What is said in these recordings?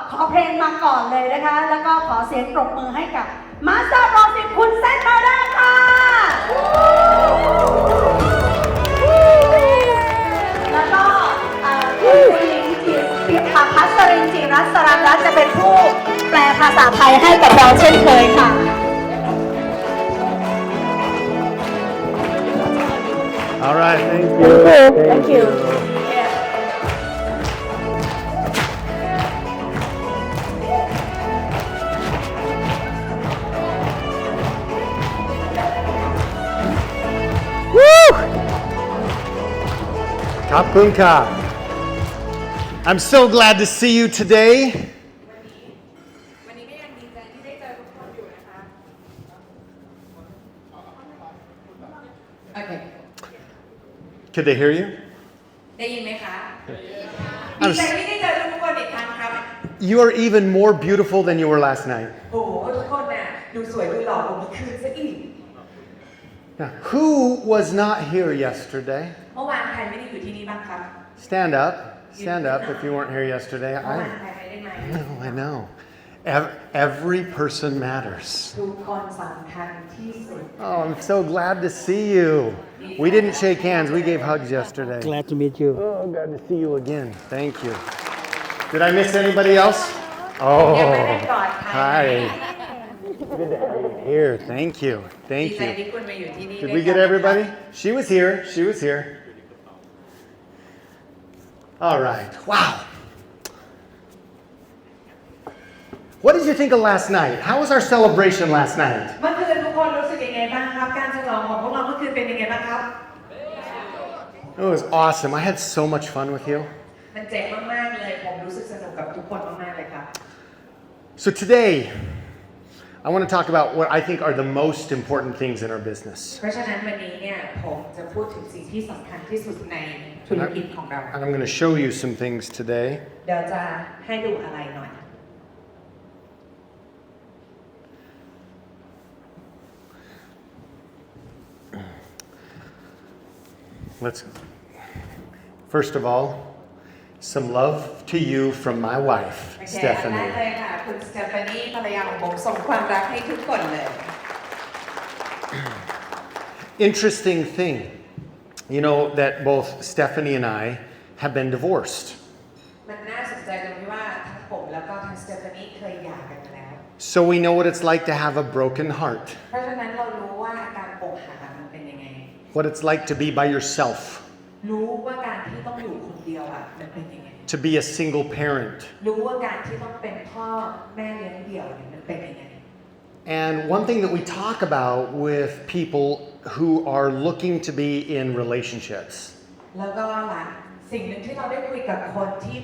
ขอเพลงมาก่อนเลยนะคะแล้วก็ขอเสียงปรบมือให้กับมาสเตอร์โปรสิบคุณเซนมาได้ค่ะแล้วก็คุณลิงจิพัสรินจิรัสรันรัตน์จะเป็นผู้แปลภาษาไทยให้กับเราเช่นเคยค่ะ All right, thank you. Thank you. Woo! Kapkunka. I'm so glad to see you today. Okay. Could they hear you? ได้ยินไหมคะดีใจที่ได้เจอทุกคนอีกครั้งครับ You are even more beautiful than you were last night. โอ้โหทุกคนน่ะดูสวยดูหล่อกว่าเมื่อคืนซะอีก Now, who was not here yesterday? เมื่อวานใครไม่ได้อยู่ที่นี่บ้างครับ Stand up. Stand up if you weren't here yesterday. เมื่อวานใครไม่ได้มา I know. Every person matters. ทุกคนสำคัญที่สุด Oh, I'm so glad to see you. We didn't shake hands. We gave hugs yesterday. Glad to meet you. Oh, glad to see you again. Thank you. Did I miss anybody else? Oh, hi. Good to have you here. Thank you. ดี Thank ใจ you. ที่คุณมาอยู่ที่นี่ Did we get everybody? She was here. She was here. All right. Wow. What did you think of last night? How was our celebration last night? เมื่อคืนทุกคนรู้สึกยังไงบ้างครับการฉลองของพวกเราเมื่อคืนเป็นยังไงบ้างครับ It was awesome. I had so much fun with you. มันเจ๋งมากๆเลยผมรู้สึกสนุกกับทุกคนมากๆเลยครับ So today, I want to talk about what I think are the most important things in our business. เพราะฉะนั้นวันนี้เนี่ยผมจะพูดถึงสิ่งที่สำคัญที่สุดในธุรกิจของเรา And I'm going to show you some things today. เดี๋ยวจะให้ดูอะไรหน่อย First of all, some love to you from my wife, โอเค Stephanie. ได้เลยค่ะคุณสเตฟานีภรรยาของผมส่งความรักให้ทุกคนเลย Interesting thing, you know that both Stephanie and I have been divorced. มันน่าสนใจตรงที่ว่าทั้งผมแล้วก็ทั้งสเตฟานีเคยหย่ากันมาแล้ว So we know what it's like to have a broken heart, เพราะฉะนั้นเรารู้ว่าการอกหักมันเป็นยังไง what it's like to be by yourself, รู้ว่าการที่ต้องอยู่คนเดียวอ่ะมันเป็นยังไง to be a single parent. รู้ว่าการที่ต้องเป็นพ่อแม่เลี้ยงเดี่ยวเนี่ยมันเป็นยังไง And one thing that we talk about with people who are looking to be in relationships แล้วก็สิ่งหนึ่งที่เราได้คุยกับคนที่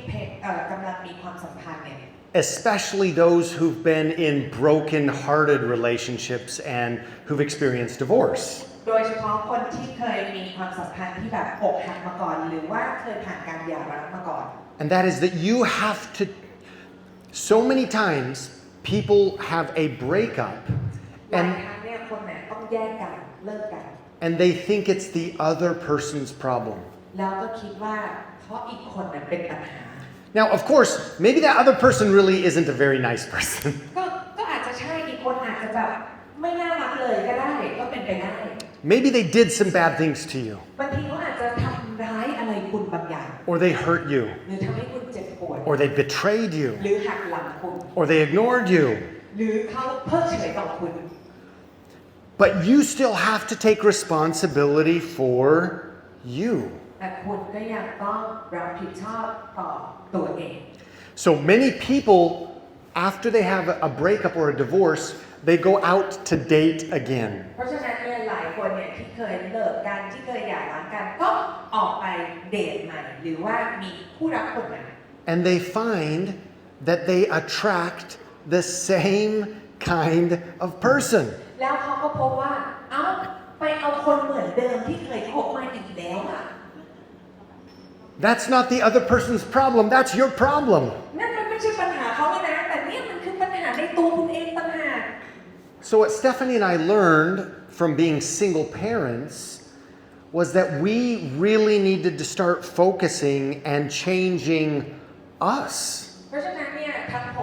กำลังมีความสัมพันธ์เนี่ย especially those who've been in broken-hearted relationships and who've experienced divorce. โดยเฉพาะคนที่เคยมีความสัมพันธ์ที่แบบอกหักมาก่อนหรือว่าเคยผ่านการหย่าร้างมาก่อน And that is that you have to, so many times people have a breakup หลายครั้งเนี่ยคนเนี่ยต้องแยกกันเลิกกัน and they think it's the other person's problem. แล้วก็คิดว่าเพราะอีกคนเนี่ยเป็นปัญหา Now, of course, maybe that other person really isn't a very nice person. ก็อาจจะใช่อีกคนอาจจะแบบไม่น่ารักเลยก็ได้ก็เป็นไปได้ Maybe they did some bad things to you, บางทีเขาอาจจะทำร้ายอะไรคุณบางอย่าง or they hurt you, หรือทำให้คุณเจ็บปวด or they betrayed you, หรือหักหลังคุณ or they ignored you. หรือเขาเพิกเฉยต่อคุณ But you still have to take responsibility for you. แต่คุณก็ยังต้องรับผิดชอบต่อตัวเอง So many people, after they have a breakup or a divorce, they go out to date again. เพราะฉะนั้นเนี่ยหลายคนเนี่ยที่เคยเลิกกันที่เคยหย่าร้างกันก็ออกไปเดทใหม่หรือว่ามีคู่รักคนใหม่ And they find that they attract the same kind of person. แล้วเขาก็พบว่าเอ้าไปเอาคนเหมือนเดิมที่เคยคบมาอีกแล้วอ่ะ That's not the other person's problem, that's your problem. นั่นมันไม่ใช่ปัญหาเขาเลยนะแต่เนี่ยมันคือปัญหาในตัวคุณเองต่างหาก So what Stephanie and I learned from being single parents was that we really needed to start focusing and changing us. เพราะฉะนั้นเนี่ยทั้งผม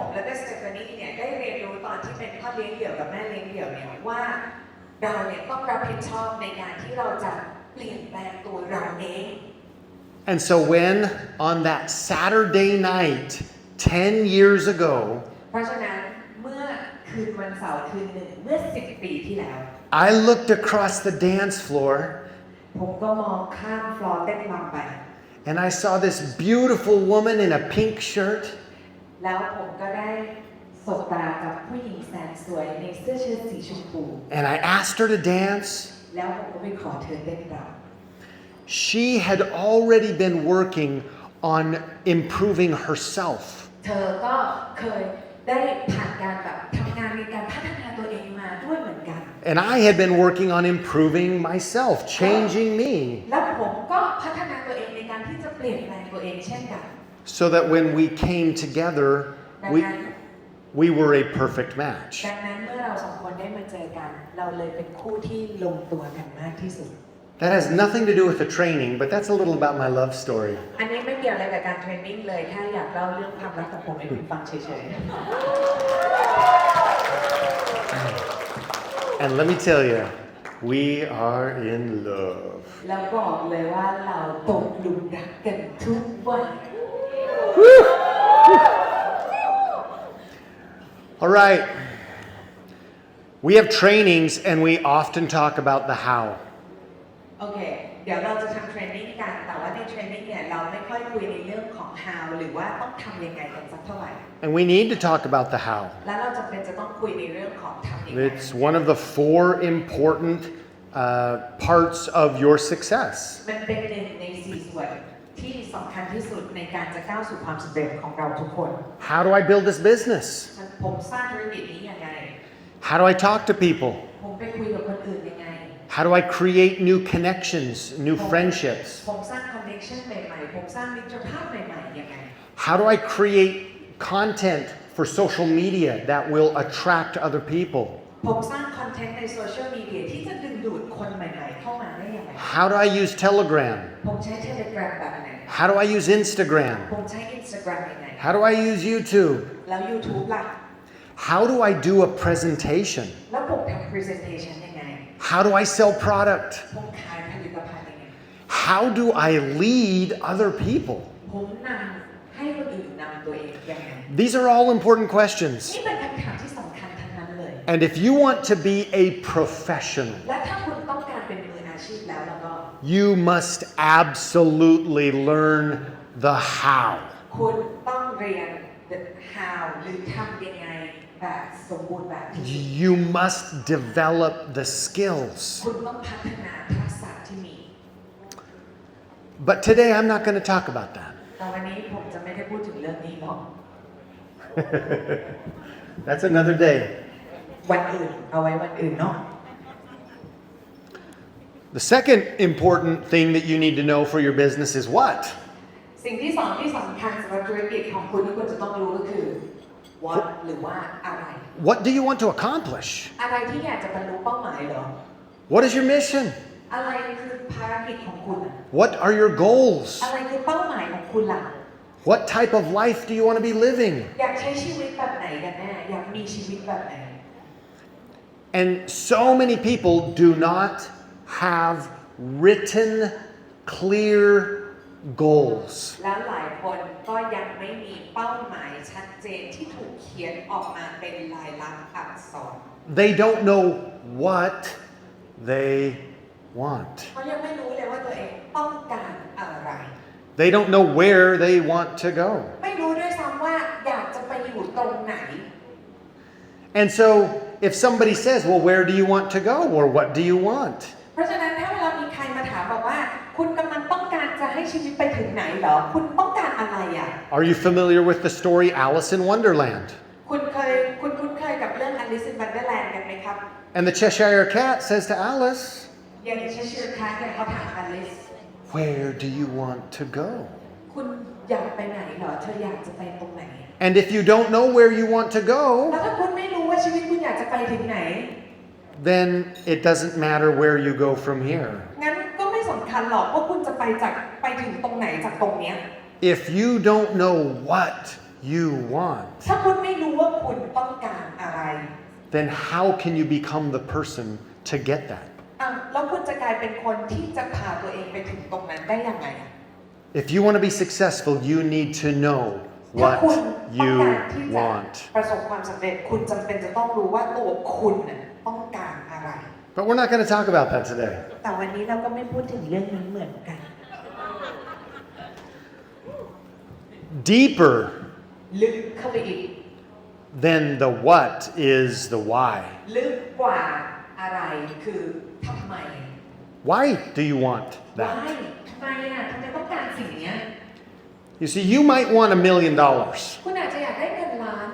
พ่อเลี้ยงเดี่ยวกับแม่เลี้ยงเดี่ยวเนี่ยว่าเราเนี่ยต้องรับผิดชอบในการที่เราจะเปลี่ยนแปลงตัวเราเอง And so when on that Saturday night 10 years ago เพราะฉะนั้นเมื่อคืนวันเสาร์คืนหนึ่งเมื่อ10 ปีที่แล้ว I looked across the dance floor ผมก็มองข้ามฟลอร์เต้นรำไป and I saw this beautiful woman in a pink shirt แล้วผมก็ได้สบตากับผู้หญิงแสนสวยในเสื้อเชิ้ตสีชมพู and I asked her to dance. แล้วผมก็ไปขอเธอเต้นรำ She had already been working on improving herself. เธอก็เคยได้ผ่านการแบบทำงานในการพัฒนาตัวเองมาด้วยเหมือนกัน And I had been working on improving myself, changing me, แล้วผมก็พัฒนาตัวเองในการที่จะเปลี่ยนแปลงตัวเองเช่นกัน so that when we came together, we were a perfect match. ดังนั้นเมื่อเราสองคนได้มาเจอกันเราเลยเป็นคู่ที่ลงตัวกันมากที่สุด That has nothing to do with the training, but that's a little about my love story. อันนี้ไม่เกี่ยวอะไรกับการเทรนนิ่งเลยแค่อยากเล่าเรื่องความรักของผมให้คุณฟังเฉย And let me tell you, we are in love. ๆแล้วบอกเลยว่าเราตกหลุมรักกันทุกวัน All right. We have trainings and we often talk about the how. โอเค เดี๋ยวเราจะทำเทรนนิ่งกันแต่ว่าในเทรนนิ่งเนี่ยเราไม่ค่อยคุยในเรื่องของ how หรือว่าต้องทำยังไงกันสักเท่าไหร่ And we need to talk about the how. แล้วเราจำเป็นจะต้องคุยในเรื่องของทำยังไง It's one of the 4 important parts of your success. มันเป็นหนึ่งใน4 ส่วนที่สำคัญที่สุดในการจะก้าวสู่ความสำเร็จของเราทุกคน How do I build this business? ผมสร้างธุรกิจนี้ยังไง How do I talk to people? ผมไปคุยกับคนอื่นยังไง How do I create new connections, new friendships? ผมสร้างคอนเนคชั่นใหม่ๆผมสร้างมิตรภาพใหม่ๆยังไง How do I create content for social media that will attract other people? ผมสร้างคอนเทนต์ในโซเชียลมีเดียที่จะดึงดูดคนใหม่ๆเข้ามาได้ยังไง How do I use Telegram? ผมใช้ Telegram แบบไหน How do I use Instagram? ผมใช้ Instagram ยังไง How do I use YouTube? แล้ว YouTube ล่ะ How do I do a presentation? แล้วผมทำ presentation ยังไง How do I sell product? ผมขายผลิตภัณฑ์ยังไง How do I lead other people? ผมนำให้คนอื่นนำตัวเองยังไง These are all important questions. นี่เป็นคำถามที่สำคัญทั้งนั้นเลย And if you want to be a professional, และถ้าคุณต้องการเป็นมืออาชีพแล้วก็ you must absolutely learn the how. คุณต้องเรียน the how หรือทำยังไงแบบสมบูรณ์แบบที่สุด You must develop the skills. คุณต้องพัฒนาทักษะที่มี But today I'm not going to talk about that. แต่วันนี้ผมจะไม่ได้พูดถึงเรื่องนี้หรอก That's another day. วันอื่นเอาไว้วันอื่นเนาะ The second important thing that you need to know for your business is what? สิ่งที่สองที่สำคัญสำหรับธุรกิจของคุณที่คุณจะต้องรู้ก็คือ what หรือว่าอะไร What do you want to accomplish? อะไรที่อยากจะบรรลุเป้าหมายเหรอ What is your mission? อะไรคือภารกิจของคุณอะ What are your goals? อะไรคือเป้าหมายของคุณล่ะ What type of life do you want to be living? อยากใช้ชีวิตแบบไหนกันแน่อยากมีชีวิตแบบไหน And so many people do not have written, clear goals. แล้วหลายคนก็ยังไม่มีเป้าหมายชัดเจนที่ถูกเขียนออกมาเป็นลายลักษณ์อักษร They don't know what they want. เขายังไม่รู้เลยว่าตัวเองต้องการอะไร They don't know where they want to go. ไม่รู้ด้วยซ้ำว่าอยากจะไปอยู่ตรงไหน And so if somebody says, well, where do you want to go? Or what do you want? เพราะฉะนั้นถ้าเวลามีใครมาถามบอกว่าคุณกำลังต้องการจะให้ชีวิตไปถึงไหนเหรอคุณต้องการอะไรอ่ะ Are you familiar with the story Alice in Wonderland? คุณคุ้นเคยกับเรื่อง Alice in Wonderland กันไหมครับ And the Cheshire Cat says to Alice, อย่างเชสเชียร์แคทเนี่ยเขาถามอลิซ where do you want to go? คุณอยากไปไหนเหรอเธออยากจะไปตรงไหน And if you don't know where you want to แล้ว go, ถ้าคุณไม่รู้ว่าชีวิตคุณอยากจะไปถึงไหน then it doesn't matter where you go from here. งั้นก็ไม่สำคัญหรอกว่าคุณจะไปถึงตรงไหนจากตรงเนี้ย If you don't know what you want, ถ้าคุณไม่รู้ว่าคุณต้องการอะไร then how can you become the person to get that? แล้วคุณจะกลายเป็นคนที่จะพาตัวเองไปถึงตรงนั้นได้ยังไง If you want to be successful, you need to know ถ้า what คุณต้อง you การที่จะ want. ประสบความสำเร็จคุณจำเป็นจะต้องรู้ว่าตัวคุณต้องการอะไร But we're not going to talk about that today. แต่วันนี้เราก็ไม่พูดถึงเรื่องนี้เหมือนกัน Deeper ลึกเข้าไปอีก than the what is the why. ลึกกว่าอะไรคือทำไม Why do you want that? ทำไมทำไมต้องการสิ่งนี้ You see, you might want $1 million, คุณอาจจะอยากได้เงินล้าน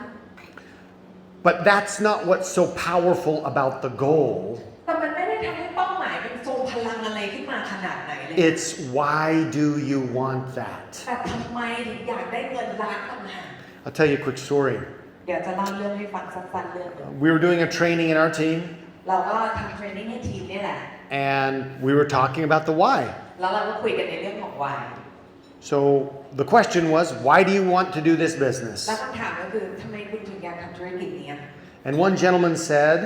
but that's not what's so powerful about the goal. แต่มันไม่ได้ทำให้เป้าหมายเป็นทรงพลังอะไรขึ้นมาขนาดไหนเลย It's why do you want that? แต่ทำไมถึงอยากได้เงินล้านต่างหาก I'll tell you a quick story. เดี๋ยวจะเล่าเรื่องให้ฟังสั้นๆเรื่องหนึ่ง We were doing a training in our team, เราก็ทำเทรนนิ่งให้ทีมนี่แหละ and we were talking about the why. แล้วเราก็คุยกันในเรื่องของ why So the question was, why do you want to do this แล้ว business? คำถามก็คือทำไมคุณถึงอยากทำธุรกิจนี้ And one gentleman said,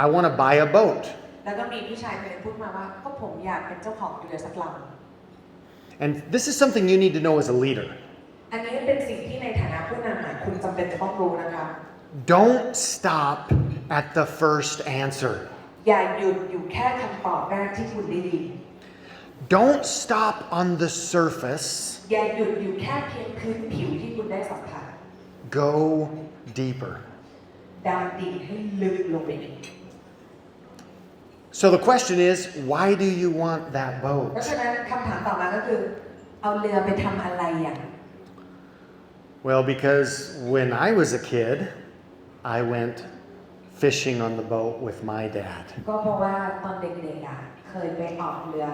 I want to buy a boat. แล้วก็มีผู้ชายคนหนึงพูดมาว่าก็ผมอยากเป็นเจ้าของเรือสักลำ And this is something you need to know as a leader. อันนี้เป็นสิ่งที่ในฐานะผู้นำคุณจำเป็นจะต้องรู้นะคะ Don't stop at the first answer. อย่าหยุดอยู่แค่คำตอบแรกที่คุณได้ยิน Don't stop on the surface. อย่าหยุดอยู่แค่เพียงพื้นผิวที่คุณได้สัมผัส Go deeper. ดำดิ่งให้ลึกลงไปอีก So the question is, why do you want that เพ boat? ราะฉะนั้นคำถามต่อมาก็คือเอาเรือไปทำอะไรWell, because when I was a kid, I went fishing on the boat with my dad. ก็เพราะว่าตอนเด็กๆเคยไปออกเรือ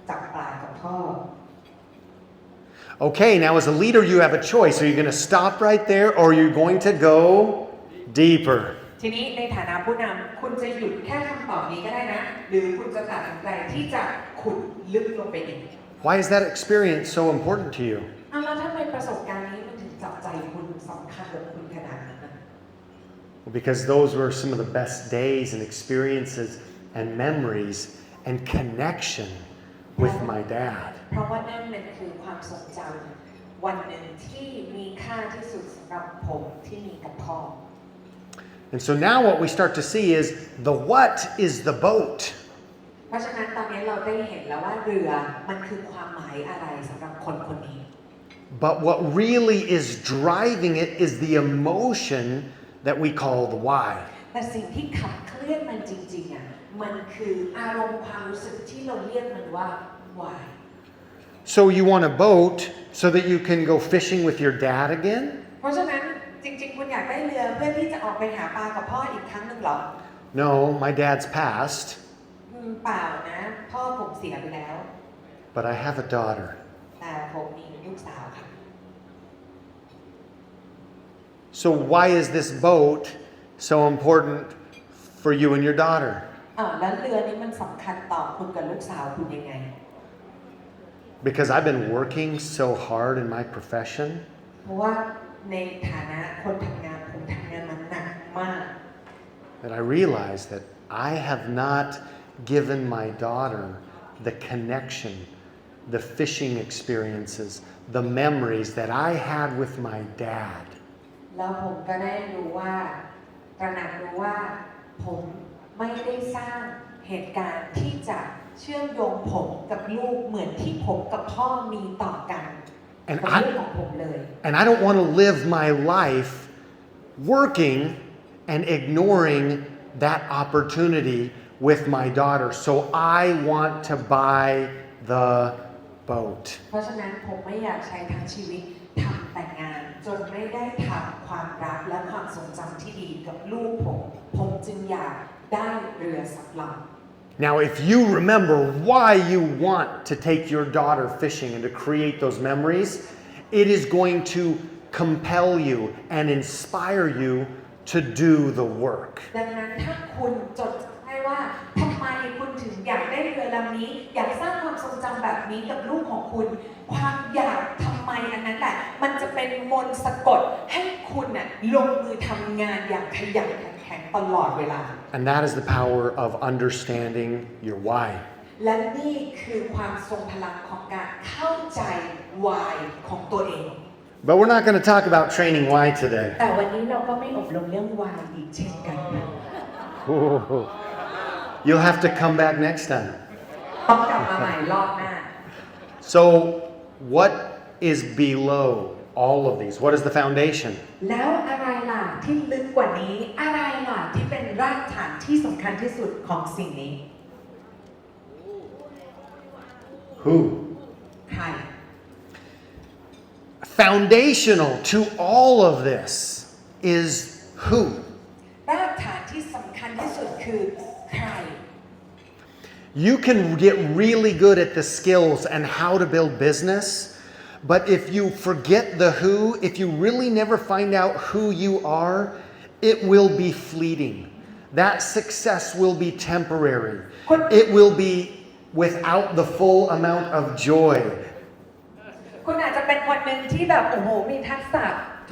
จับปลากับพ่อ Okay, now as a leader, you have a choice. Are you going to stop right there or are you going to go deeper? ทีนี้ในฐานะผู้นำคุณจะหยุดแค่คำตอบนี้ก็ได้นะหรือคุณจะตัดสินใจที่จะขุดลึกลงไปอีก Why is that experience so important to you? แล้วทำไมประสบการณ์นี้มันถึงจับใจคุณสำคัญกับคุณขนาดนั้น Well, because those were some of the best days and experiences and memories and connection with my dad. เพราะว่านั่นมันคือความทรงจำวันหนึ่งที่มีค่าที่สุดสำหรับผมที่มีกับพ่อ And so now what we start to see is the what is the boat. เพราะฉะนั้นตอนนี้เราได้เห็นแล้วว่าเรือมันคือความหมายอะไรสำหรับคนคนนี้ But what really is driving it is the emotion that we call the why. แต่สิ่งที่ขับเคลื่อนมันจริงๆมันคืออารมณ์ความรู้สึกที่เราเรียกมันว่า why So you want a boat so that you can go fishing with your dad again? เพราะฉะนั้นจริงๆคุณอยากได้เรือเพื่อที่จะออกไปหาปลากับพ่ออีกครั้งหนึ่งหรอ No, my dad's passed, เปล่านะพ่อผมเสียไปแล้ว but I have a daughter. แต่ผมมีลูกสาวค่ะ So why is this boat so important for you and your daughter? แล้วเรือนี้มันสำคัญต่อคุณกับลูกสาวคุณยังไง Because I've been working so hard in my profession. เพราะว่าในฐานะคนทำงานผมทำงานมาหนักมาก That I realize that I have not given my daughter the connection, the fishing experiences, the memories that I had with my dad. แล้วผมก็ได้รู้ว่าตระหนักรู้ว่าผมไม่ได้สร้างเหตุการณ์ที่จะเชื่อมโยงผมกับลูกเหมือนที่ผมกับพ่อมีต่อกันกับลูกของผมเลย And I don't want to live my life working and ignoring that opportunity with my daughter. So I want to buy the boat. เพราะฉะนั้นผมไม่อยากใช้ทั้งชีวิตทำแต่งงานจนไม่ได้ทำความรักและความทรงจำที่ดีกับลูกผมจึงอยากได้เรือสักลำ Now, if you remember why you want to take your daughter fishing and to create those memories, it is going to compel you and inspire you to do the work. ดังนั้นถ้าคุณจดได้ว่าทำไมคุณถึงอยากได้เรือลำนี้อยากสร้างความทรงจำแบบนี้กับลูกของคุณความอยากทำไมอันนั้นแหละมันจะเป็นมนต์สะกดให้คุณลงมือทำงานอย่างขยันขันแ แข็งตลอดเวลา And that is the power of understanding your why. และนี่คือความทรงพลังของการเข้าใจ why ของตัวเอง But we're not going to talk about training why today. แต่วันนี้เราก็ไม่อบรมเรื่อง why อีกเช่นกันนะ You'll have to come back next time. ต้องกลับมาใหม่รอบหน้า So, what is below all of these? What is the foundation? แล้วอะไรล่ะที่ลึกกว่านี้อะไรล่ะที่เป็นรากฐานที่สำคัญที่สุดของสิ่งนี้ Who? ใคร Foundational to all of this is who? รากฐานที่สำคัญที่สุดคือใคร You can get really good at the skills and how to build business, but if you forget the who, if you really never find out who you are, it will be fleeting. That success will be temporary. It will be without the full amount of joy. คุณอาจจะเป็นคนหนึ่งที่แบบโอ้โหมีทักษะ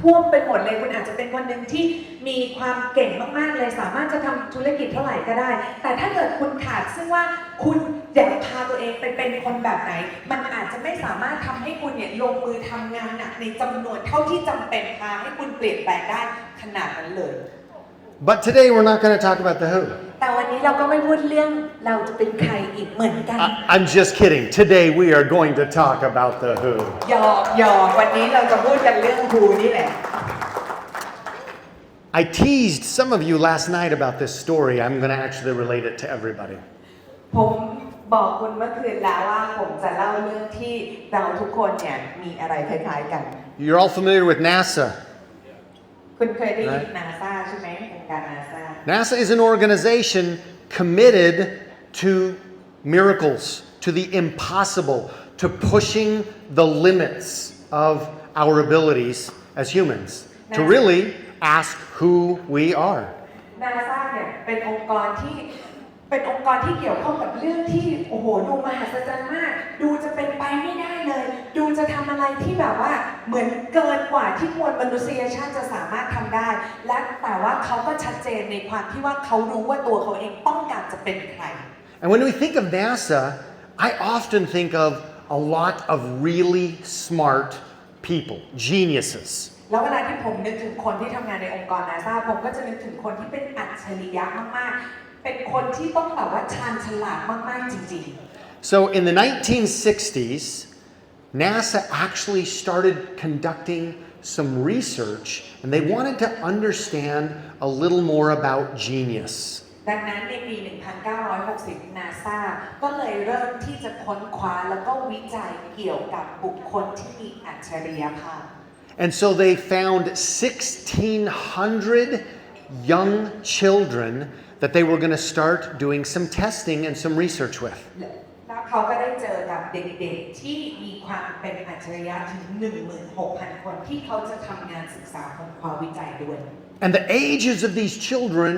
ท่วมไปหมดเลยคุณอาจจะเป็นคนหนึ่งที่มีความเก่งมากๆเลยสามารถจะทำธุรกิจเท่าไหร่ก็ได้แต่ถ้าเกิดคุณขาดซึ่งว่าคุณอยากพาตัวเองไปเป็นคนแบบไหนมันอาจจะไม่สามารถทำให้คุณเนี่ยลงมือทำงานหนักในจำนวนเท่าที่จำเป็นพาให้คุณเปลี่ยนแปลงได้ขนาดนั้นเลย But today we're not going to talk about the who. แต่วันนี้เราก็ไม่พูดเรื่องเราจะเป็นใครอีกเหมือนกัน I'm just kidding. Today we are going to talk about the who. หยอกวันนี้เราจะพูดกันเรื่องฮูนี่แหละ I teased some of you last night about this story. I'm going to actually relate it to everybody. ผมบอกคุณเมื่อคืนแล้วว่าผมจะเล่าเรื่องที่เราทุกคนเนี่ยมีอะไรคล้ายๆกัน You're all familiar with NASA. คุณเคยได้ยิน NASA ใช่ไหมองค์การ NASA NASA is an organization committed to miracles, to the impossible, to pushing the limits of our abilities as humans, to really ask who we are. NASA เนี่ยเป็นองค์กรที่เกี่ยวข้องกับเรื่องที่โอ้โหดูมหัศจรรย์มากดูจะเป็นไปไม่ได้เลยดูจะทำอะไรที่แบบว่าเหมือนเกินกว่าที่มวลมนุษยชาติจะสามารถทำได้และแต่ว่าเขาก็ชัดเจนในความที่ว่าเขารู้ว่าตัวเขาเองต้องการจะเป็นใคร And when we think of NASA, I often think of a lot of really smart people, geniuses. แล้วเวลาที่ผมนึกถึงคนที่ทำงานในองค์กร NASA ผมก็จะนึกถึงคนที่เป็นอัจฉริยะมากๆเป็นคนที่ต้องแบบว่าชาญฉลาดมากๆจริงๆ So in the 1960s, NASA actually started conducting some research and they wanted to understand a little more about genius. ดังนั้นในปี 1960 NASA ก็เลยเริ่มที่จะค้นคว้าแล้วก็วิจัยเกี่ยวกับบุคคลที่มีอัจฉริยภาพ And so they found 1,600 young children that they were going to start doing some testing and some research with. แล้วเขาก็ได้เจอกับเด็กๆที่มีความเป็นอัจฉริยะถึง 16,000 คนที่เขาจะทำงานศึกษาค้นคว้าวิจัยด้วย And the ages of these children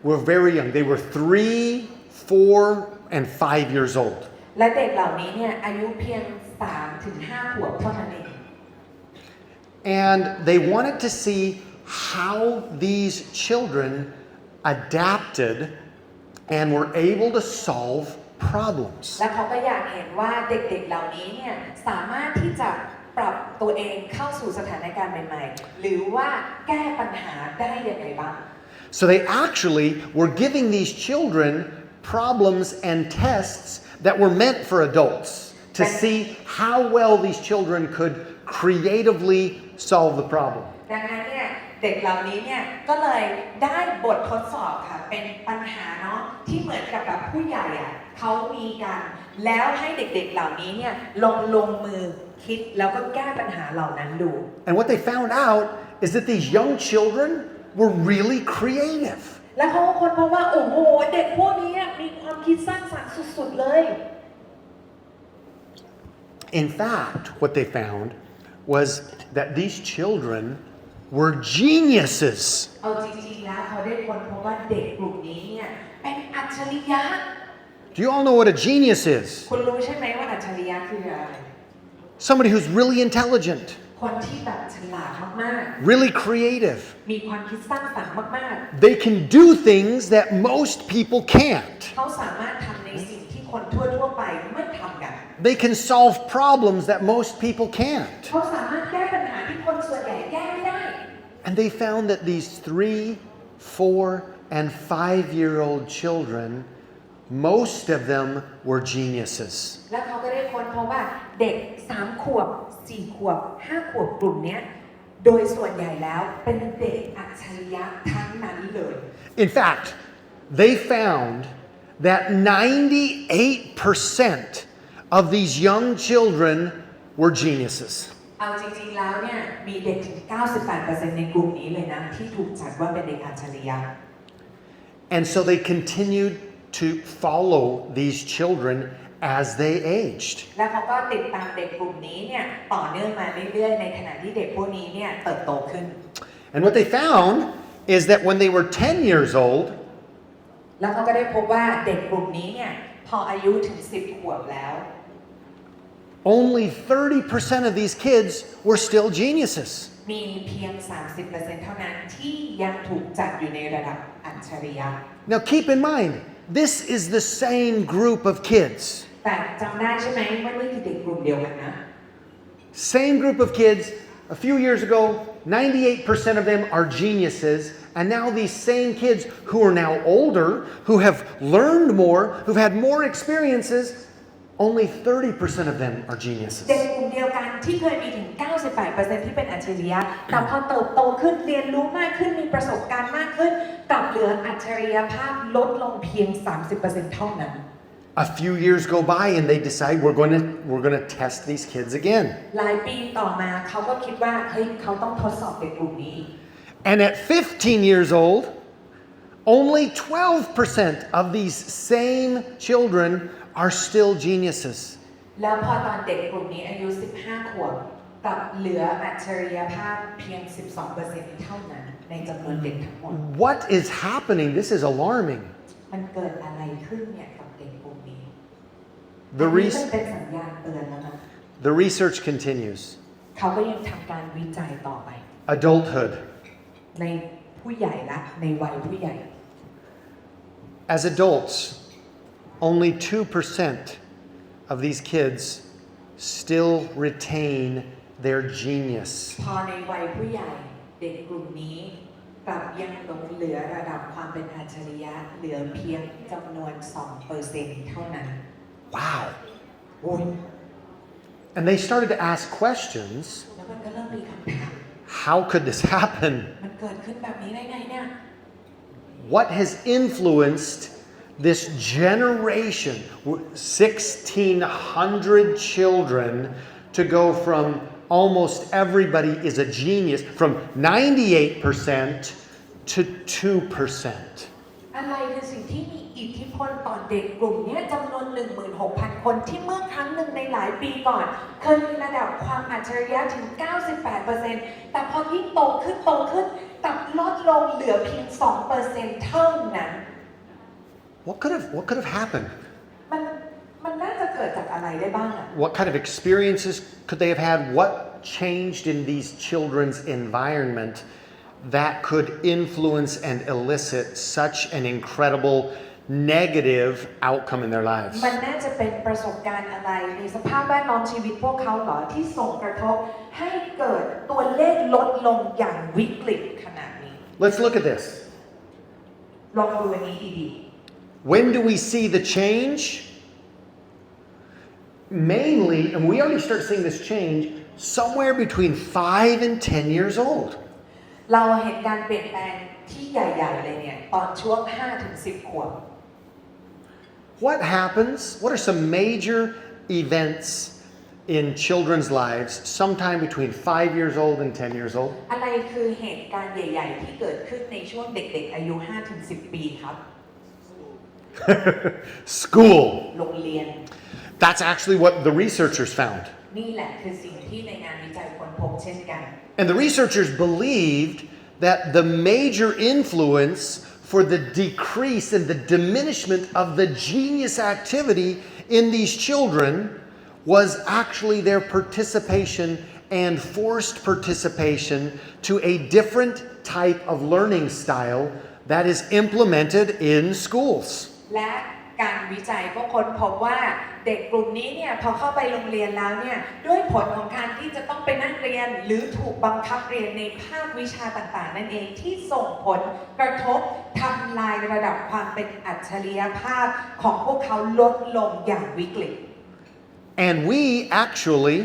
were very young. They were 3, 4, and 5 years old. และเด็กเหล่านี้เนี่ยอายุเพียง 3-5 ขวบเท่านั้นเอง And they wanted to see how these children adapted and were able to solve problems. และเขาก็อยากเห็นว่าเด็กๆเหล่านี้เนี่ยสามารถที่จะปรับตัวเองเข้าสู่สถานการณ์ใหม่ๆหรือว่าแก้ปัญหาได้อย่างไรบ้าง So they actually were giving these children problems and tests that were meant for adults to see how well these children could creatively solve the problem. ดังนั้นเนี่ยเด็กเหล่านี้เนี่ยก็เลยได้บททดสอบค่ะเป็นปัญหาเนาะที่เหมือนกับแบบผู้ใหญ่อะเขามีกันแล้วให้เด็กๆเหล่านี้เนี่ยลงมือคิดแล้วก็แก้ปัญหาเหล่านั้นดู And what they found out is that these young children were really creative. แล้วเขาก็ค้นพบว่าโอ้โหเด็กพวกนี้มีความคิดสร้างสรรค์สุดๆเลย In fact, what they found was that these children were geniuses. เอาจริงๆแล้วเขาได้ค้นพบว่าเด็กกลุ่มนี้เนี่ยเป็นอัจฉริยะ Do you all know what a genius is? คุณรู้ใช่ไหมว่าอัจฉริยะคืออะไร Somebody who's really intelligent. คนที่แบบฉ ลาดมาก really creative. ๆมีความคิดสร้างสรรค์มาก They can do things that most people can't. ๆเขาสามารถทำในสิ่งที่คนทั่วๆไปไม่ทำกัน They can solve problems that most people can't. เขาสามารถแก้ปัญหาที่คนส่วนใหญ่แก้ไม่ได้ And they found that these 3, 4, and 5-year-old children, most of them were geniuses. แล้วเขาก็ได้ค้นพบว่าเด็ก3 ขวบ 4 ขวบ 5 ขวบกลุ่มเนี้ยโดยส่วนใหญ่แล้วเป็นเด็กอัจฉริยะทั้งนั้นเลย In fact, they found that 98% of these young children were geniuses. เอาจริงๆแล้วเนี่ยมีเด็กถึง 98% ในกลุ่มนี้เลยนะที่ถูกจัดว่าเป็นเด็กอัจฉริยะ And so they continued to follow these children as they aged. แล้วเขาก็ติดตามเด็กกลุ่มนี้เนี่ยต่อเนื่องมาเรื่อยๆในขณะที่เด็กพวกนี้เนี่ยเติบโตขึ้น And what they found is that when they were 10 years old, แล้วเขาก็ได้พบว่าเด็กกลุ่มนี้เนี่ยพออายุถึง10 ขวบแล้ว only 30% of these kids were still geniuses. มีเพียง 30% เท่านั้นที่ยังถูกจัดอยู่ในระดับอัจฉริยะ Now keep in mind, this is the same group of kids. แต่จำได้ใช่ไหมว่านี่คือเด็กกลุ่มเดียวกันนะ Same group of kids. A few years ago, 98% of them are geniuses. And now these same kids who are now older, who have learned more, who've had more experiences, only 30% of them are geniuses. เด็กกลุ่มเดียวกันที่เคยมีถึง 98% ที่เป็นอัจฉริยะแต่พอเติบโตขึ้นเรียนรู้มากขึ้นมีประสบการณ์มากขึ้นกลับเหลืออัจฉริยภาพลดลงเพียง 30% เท่านั้น A few years go by and they decide we're going to test these kids again. หลายปีต่อมาเขาก็คิดว่าเฮ้ยเขาต้องทดสอบเด็กกลุ่มนี้ And at 15 years old, only 12% of these same children are still geniuses. แล้วพอตอนเด็กกลุ่มนี้อายุ 15 ขวบกลับเหลืออัจฉริยภาพเพียง 12% เท่านั้นในจำนวนเด็กทั้งหมด What is happening? This is alarming. มันเกิดอะไรขึ้นเนี่ยกับเด็กกลุ่มนี้ The อันนี้ res- มันเป็นสัญญาณเตือนแล้วนะ The research continues. เขาก็ยังทำการวิจัยต่อไป Adulthood. ในผู้ใหญ่ละในวัยผู้ใหญ่ As adults, only 2% of these kids still retain their genius. พอในวัยผู้ใหญ่เด็กกลุ่มนี้กลับยังหลงเหลือระดับความเป็นอัจฉริยะเหลือเพียงจำนวน 2% เท่านั้น Wow. โอ้ย And they started to ask questions. แล้วมันก็เริ่มมีคำถาม How could this happen? มันเกิดขึ้นแบบนี้ได้ไงเนี่ย What has influenced this generation, 1,600 children, to go from almost everybody is a genius, from 98% to 2%? อะไรคือสิ่งที่มีอิทธิพลต่อเด็กกลุ่มนี้จำนวน 16,000 คนที่เมื่อครั้งหนึ่งในหลายปีก่อนเคยมีระดับความอัจฉริยะถึง 98% แต่พอยิ่งโตขึ้นกลับลดลงเหลือเพียง 2% เท่านั้น What could have happened? มันน่าจะเกิดจากอะไรได้บ้างอะ What kind of experiences could they have had? What changed in these children's environment that could influence and elicit such an incredible negative outcome in their lives? มันน่าจะเป็นประสบการณ์อะไรในสภาพแวดล้อมชีวิตพวกเขาเหรอที่ส่งกระทบให้เกิดตัวเลขลดลงอย่างวิกฤตขนาดนี้ Let's look at this. ลองดูอันนี้ดี When do we see the change? Mainly, and we already start seeing this change, somewhere between 5 and 10 years old. ๆเราเห็นการเปลี่ยนแปลงที่ใหญ่ๆเลยเนี่ยตอนช่วง 5-10 ขวบ What happens? What are some major events in children's lives sometime between 5 years old and 10 years old? อะไรคือเหตุการณ์ใหญ่ๆที่เกิดขึ้นในช่วงเด็กๆอายุ 5-10 ปีครับ School. โรงเรียน That's actually what the researchers found. นี่แหละคือสิ่งที่ในงานวิจัยค้นพบเช่นกัน And the researchers believed that the major influence for the decrease and the diminishment of the genius activity in these children was actually their participation and forced participation to a different type of learning style that is implemented in schools. และการวิจัยก็ค้นพบว่าเด็กกลุ่มนี้เนี่ยพอเข้าไปโรงเรียนแล้วเนี่ยด้วยผลของการที่จะต้องไปนั่งเรียนหรือถูกบังคับเรียนในภาควิชาต่างๆนั่นเองที่ส่งผลกระทบทำลายระดับความเป็นอัจฉริยภาพของพวกเขาลดลงอย่างวิกฤต And we actually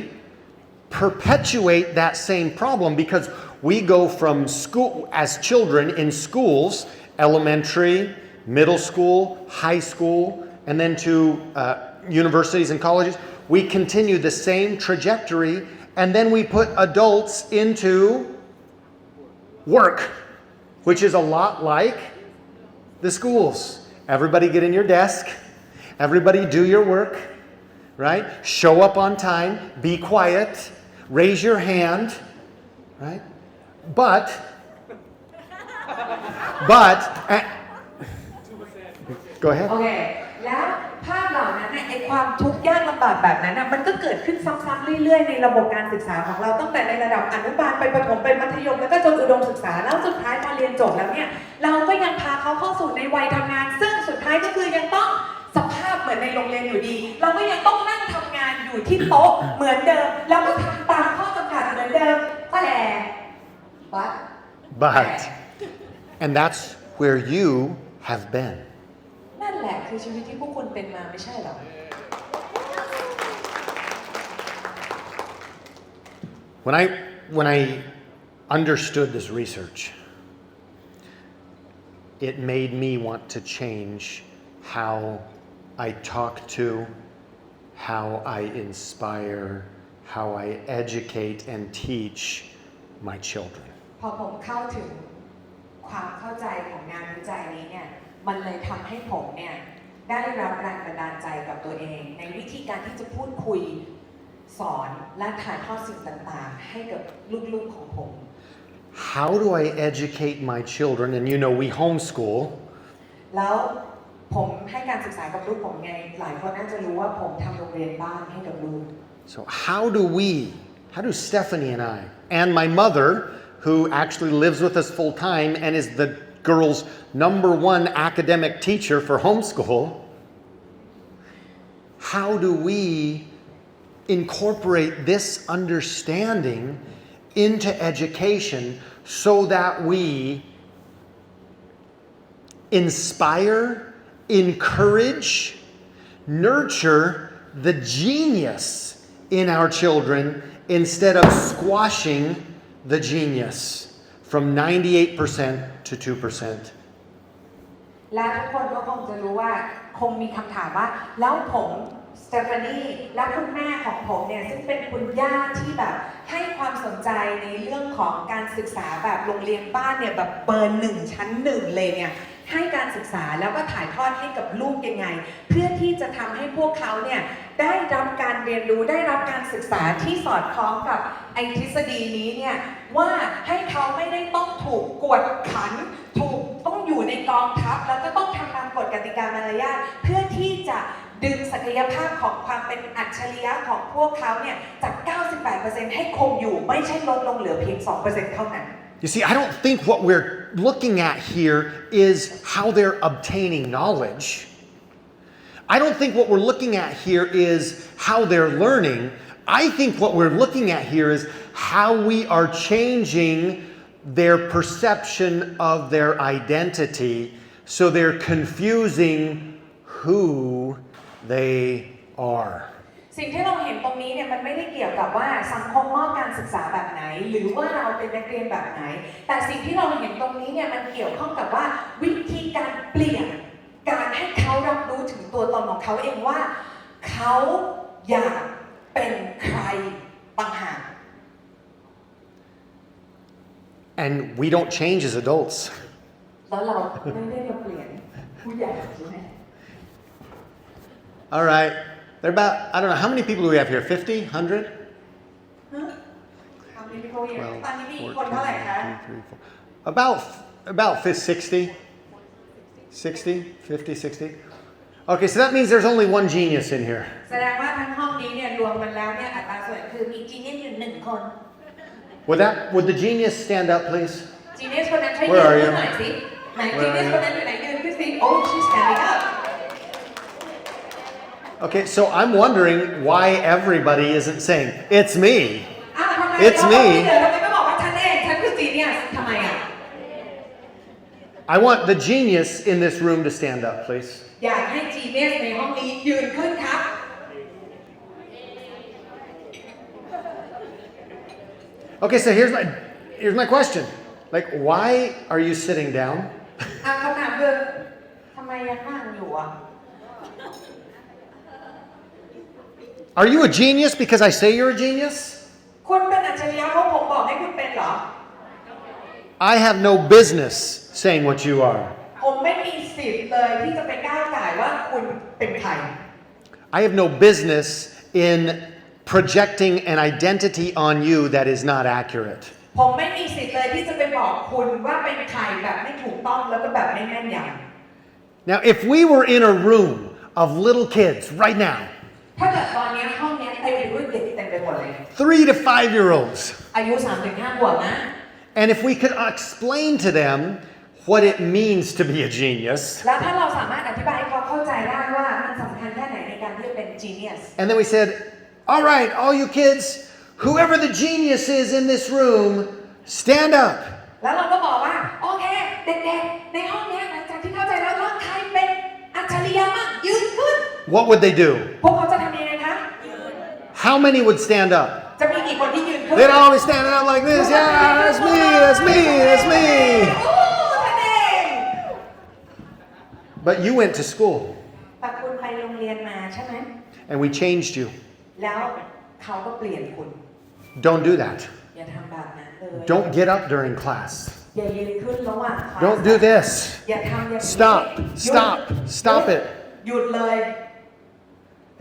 perpetuate that same problem because we go from school as children in schools, elementary, middle school, high school, and then to universities and colleges. We continue the same trajectory, and then we put adults into work, which is a lot like the schools. Everybody get in your desk. Everybody do your work, right? Show up on time. Be quiet. Raise your hand, right? But go ahead. โอเคแล้วภาพเหล่านั้นไอ้ความทุกข์ยากลำบากแบบนั้นมันก็เกิดขึ้นซ้ำๆเรื่อยๆในระบบการศึกษาของเราตั้งแต่ในระดับอนุบาลไปประถมไปมัธยมแล้วก็จนอุดมศึกษาแล้วสุดท้ายพอเรียนจบแล้วเนี่ยเราก็ยังพาเขาเข้าสู่ในวัยทำงานซึ่งสุดท้ายก็คือยังต้องสภาพเหมือนในโรงเรียนอยู่ดีเราก็ยังต้องนั่งทำงานอยู่ที่โต๊ะเหมือนเดิมแล้วก็ทำตามข้อจำกัดเหมือนเดิมแต่ and that's where you have been. นั่นแหละคือชีวิตที่พวกคุณเป็นมาไม่ใช่หรอ When I understood this research, it made me want to change how I talk to, how I inspire, how I educate and teach my children. พอผมเข้าถึงความเข้าใจของงานวิจัยนี้เนี่ยมันเลยทำให้ผมเนี่ยได้รับแรงบันดาลใจกับตัวเองในวิธีการที่จะพูดคุยสอนและถ่ายทอดสิ่งต่างๆให้กับลูกๆของผม How do I educate my children? And you know, we homeschool. แล้วผมให้การศึกษากับลูกผมไงหลายคนน่าจะรู้ว่าผมทำโรงเรียนบ้านให้กับลูก So how do Stephanie and I, and my mother, who actually lives with us full time and is the girls' number one academic teacher for homeschool, how do we incorporate this understanding into education so that we inspire, encourage, nurture the genius in our children instead of squashing the genius from 98% to 2%. และทุกคนก็คงจะรู้ว่าคงมีคำถามว่าแล้วผมสเตฟานีและคุณแม่ของผมเนี่ยซึ่งเป็นคุณย่าที่แบบให้ความสนใจในเรื่องของการศึกษาแบบโรงเรียนบ้านเนี่ยแบบเบอร์1ชั้น1เลยเนี่ยให้การศึกษาแล้วก็ถ่ายทอดให้กับลูกยังไงเพื่อที่จะทำให้พวกเขาเนี่ยได้รับการเรียนรู้ได้รับการศึกษาที่สอดคล้องกับไอ้ทฤษฎีนี้เนี่ยว่าให้เขาไม่ได้ต้องถูกกวดขันต้องอยู่ในกองทัพแล้วก็ต้องทำตามกฎกติกามารยาทเพื่อที่จะดึงศักยภาพของความเป็นอัจฉริยะของพวกเขาเนี่ยจาก 98% ให้คงอยู่ไม่ใช่ลดลงเหลือเพียง 2% เท่านั้น You see, I don't think what we're looking at here is how they're obtaining knowledge. I don't think what we're looking at here is how they're learning. I think what we're looking at here is how we are changing their perception of their identity so they're confusing who they are. สิ่งที่เราเห็นตรงนี้เนี่ยมันไม่ได้เกี่ยวกับว่าสังคมมอบการศึกษาแบบไหนหรือว่าเราเป็นนักเรียนแบบไหนแต่สิ่งที่เราเห็นตรงนี้เนี่ยมันเกี่ยวข้องกับว่าวิธีการเปลี่ยนการให้เขารับรู้ถึงตัวตนของเขาเองว่าเขาอยากเป็นใครต่างหาก And we don't change as adults. แล้วเราไม่ได้มาเปลี่ยนผู้ใหญ่ใช่ไหม All right. There are about, I don't know, how many people do we have here? 50? 100? ทำในโรงเรียน 12, ตอนนี้มีคนเท่าไหร่คะ 14, 3, 4. About 60. 60, 50, 60. Okay, so that means there's only one genius in here. แสดงว่าทั้งห้องนี้เนี่ยรวมกันแล้วเนี่ยอัตราส่วนคือมีจีเนียสอยู่1 คน Would the genius stand up, please? จีเนียสคนนั้นช่วยยืนขึ้นหน่อยสิไหนจีเนียสคนนั้นอยู่ไหนยืนขึ้นสิ Oh she's standing up. Okay, so I'm wondering why everybody isn't saying, it's me. อ้าวทำไม It's me. ทำไมไม่บอกว่าฉันเองฉันคือจีเนียสทำไมอ่ะ I want the genius in this room to stand up, please. อยากให้จีเนียสในห้องนี้ยืนขึ้นครับ Okay, so here's my question. Like, why are you sitting down? คำถามคือทำไมยังนั่งอยู่อ่ะ Are you a genius because I say you're a genius? คุณเป็นอัจฉริยะเพราะผมบอกให้คุณเป็นเหรอ I have no business saying what you are. ผมไม่มีสิทธิ์เลยที่จะไปก้าวก่ายว่าคุณเป็นใคร I have no business in projecting an identity on you that is not accurate. ผมไม่มีสิทธิ์เลยที่จะไปบอกคุณว่าเป็นใครแบบไม่ถูกต้องแล้วก็แบบไม่แม่นยำ Now, if we were in a room of little kids right now, ถ้าเกิดตอนนี้ห้องนี้เต็มไปด้วยเด็กเต็มไปหมดเลย 3 to 5-year-olds, อายุ 3-5 ขวบนะ and if we could explain to them what it means to be a genius, แล้วถ้าเราสามารถอธิบายให้เขาเข้าใจได้ว่ามันสำคัญแค่ไหนในการที่จะเป็น genius and then we said, all right, all you kids, whoever the genius is in this room, stand up. แล้วเราก็บอกว่าโอเคเด็กๆในห้องนี้หลังจากที่เข้าใจแล้วว่าใครเป็นอัจฉริยะมากยืนขึ้น What would they do? พวกเขาจะทำยังไงคะ How many would stand up? จะมีกี่คนที่ยืนขึ้น They'd always stand up like this. Yeah, that's me, that's me, that's me. โอ้ท่านเอง But you went to school แต่คุณไปโรงเรียนมาใช่ไหม and we changed you. แล้วเขาก็เปลี่ยนคุณ Don't do that. อย่าทำแบบนั้นเลย Don't get up during class. อย่ายืนขึ้นระหว่างคลาส Don't do this. อย่าทำอย่างนี้ Stop. หยุด Stop. Stop it. หยุดเลย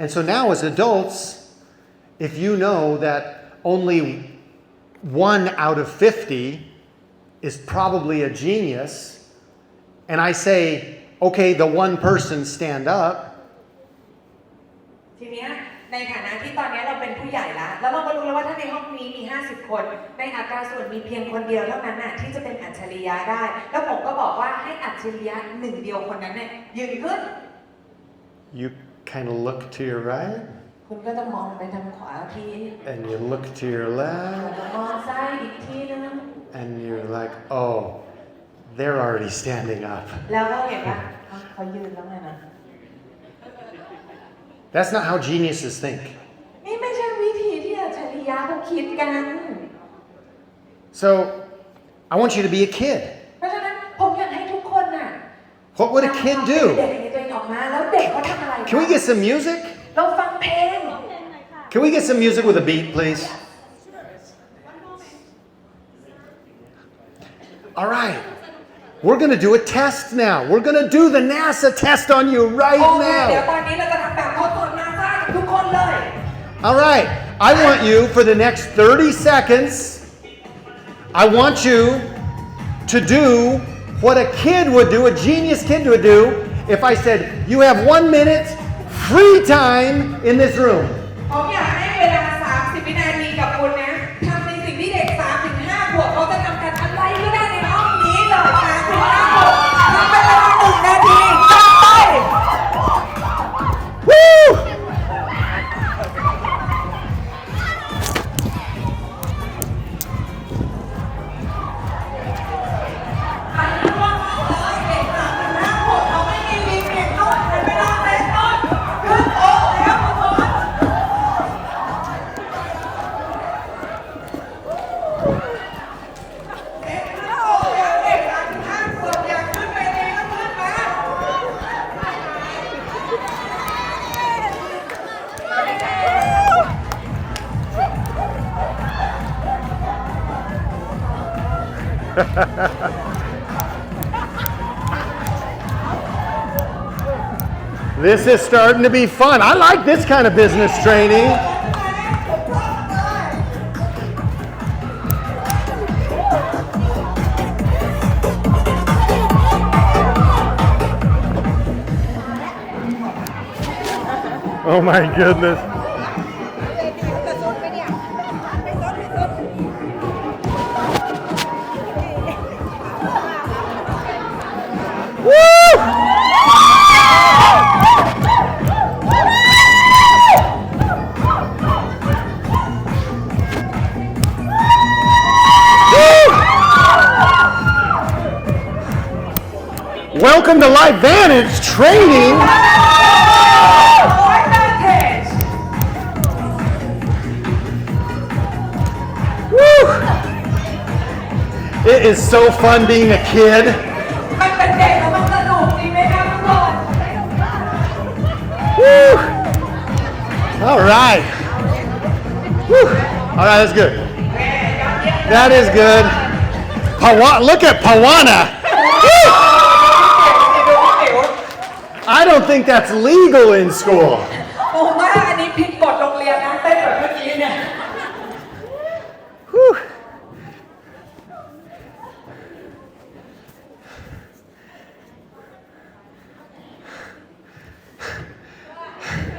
And so now, as adults, if you know that only 1 out of 50 is probably a genius, and I say, okay, the one person stand up, ทีเนี้ยในฐานะที่ตอนนี้เราเป็นผู้ใหญ่แล้วเราก็รู้แล้วว่าถ้าในห้องนี้มี50 คนในอัตราส่วนมีเพียงคนเดียวเท่านั้นน่ะที่จะเป็นอัจฉริยะได้แล้วผมก็บอกว่าให้อัจฉริยะ1 เดียวคนนั้นเนี่ยยืนขึ้น you kind of look to your right, คุณก็จะมองไปทางขวาที and you look to your แล้ว left, มองซ้ายอีกทีนึง and you're like, oh, they're already standing up. แล้วก็เห็นว่าเขายืนแล้วไงนะ That's not how geniuses think. นี่ไม่ใช่วิธีที่อัจฉริยะเขาคิดกัน So, I want you to be a kid. เพราะฉะนั้นผมอยากให้ทุกคนน่ะ What would a kid เด็ do? กในตัวเองออกมาแล้วเด็กเขาทำอะไร Can we get some music? เราฟังเพลง Can we get some music with a beat, please? All right. We're going to do a test now. We're going to do the NASA test on you right โอเคเดี๋ยว now. ตอนนี้เราจะทำแบบทดสอบนาซ่ากับทุกคนเลย All right. I want you for the next 30 seconds, I want you to do what a kid would do, a genius kid would do, if I said, you have 1 minute free time in this room. ผมอยากให้เวลา 30 วินาทีกับคุณนะทำในสิ่งที่เด็ก 3-5 ขวบเขาจะทำกันอะไรก็ได้ในห้องนี้เลย 3-5 ขวบทำไปเวลา1 นาทีจัดไป Woo! This is starting to be fun. I like this kind of business training. Oh my goodness. Welcome to Life Vantage Training. Woo! It is so fun being a kid. Woo! All right. Woo! All right, that's good. That is good. Look at Pawana. I don't think that's legal in school. ผมว่าอันนี้ผิดกฎโรงเรียนนะเต้นแบบเมื่อกี้เนี่ย Whew.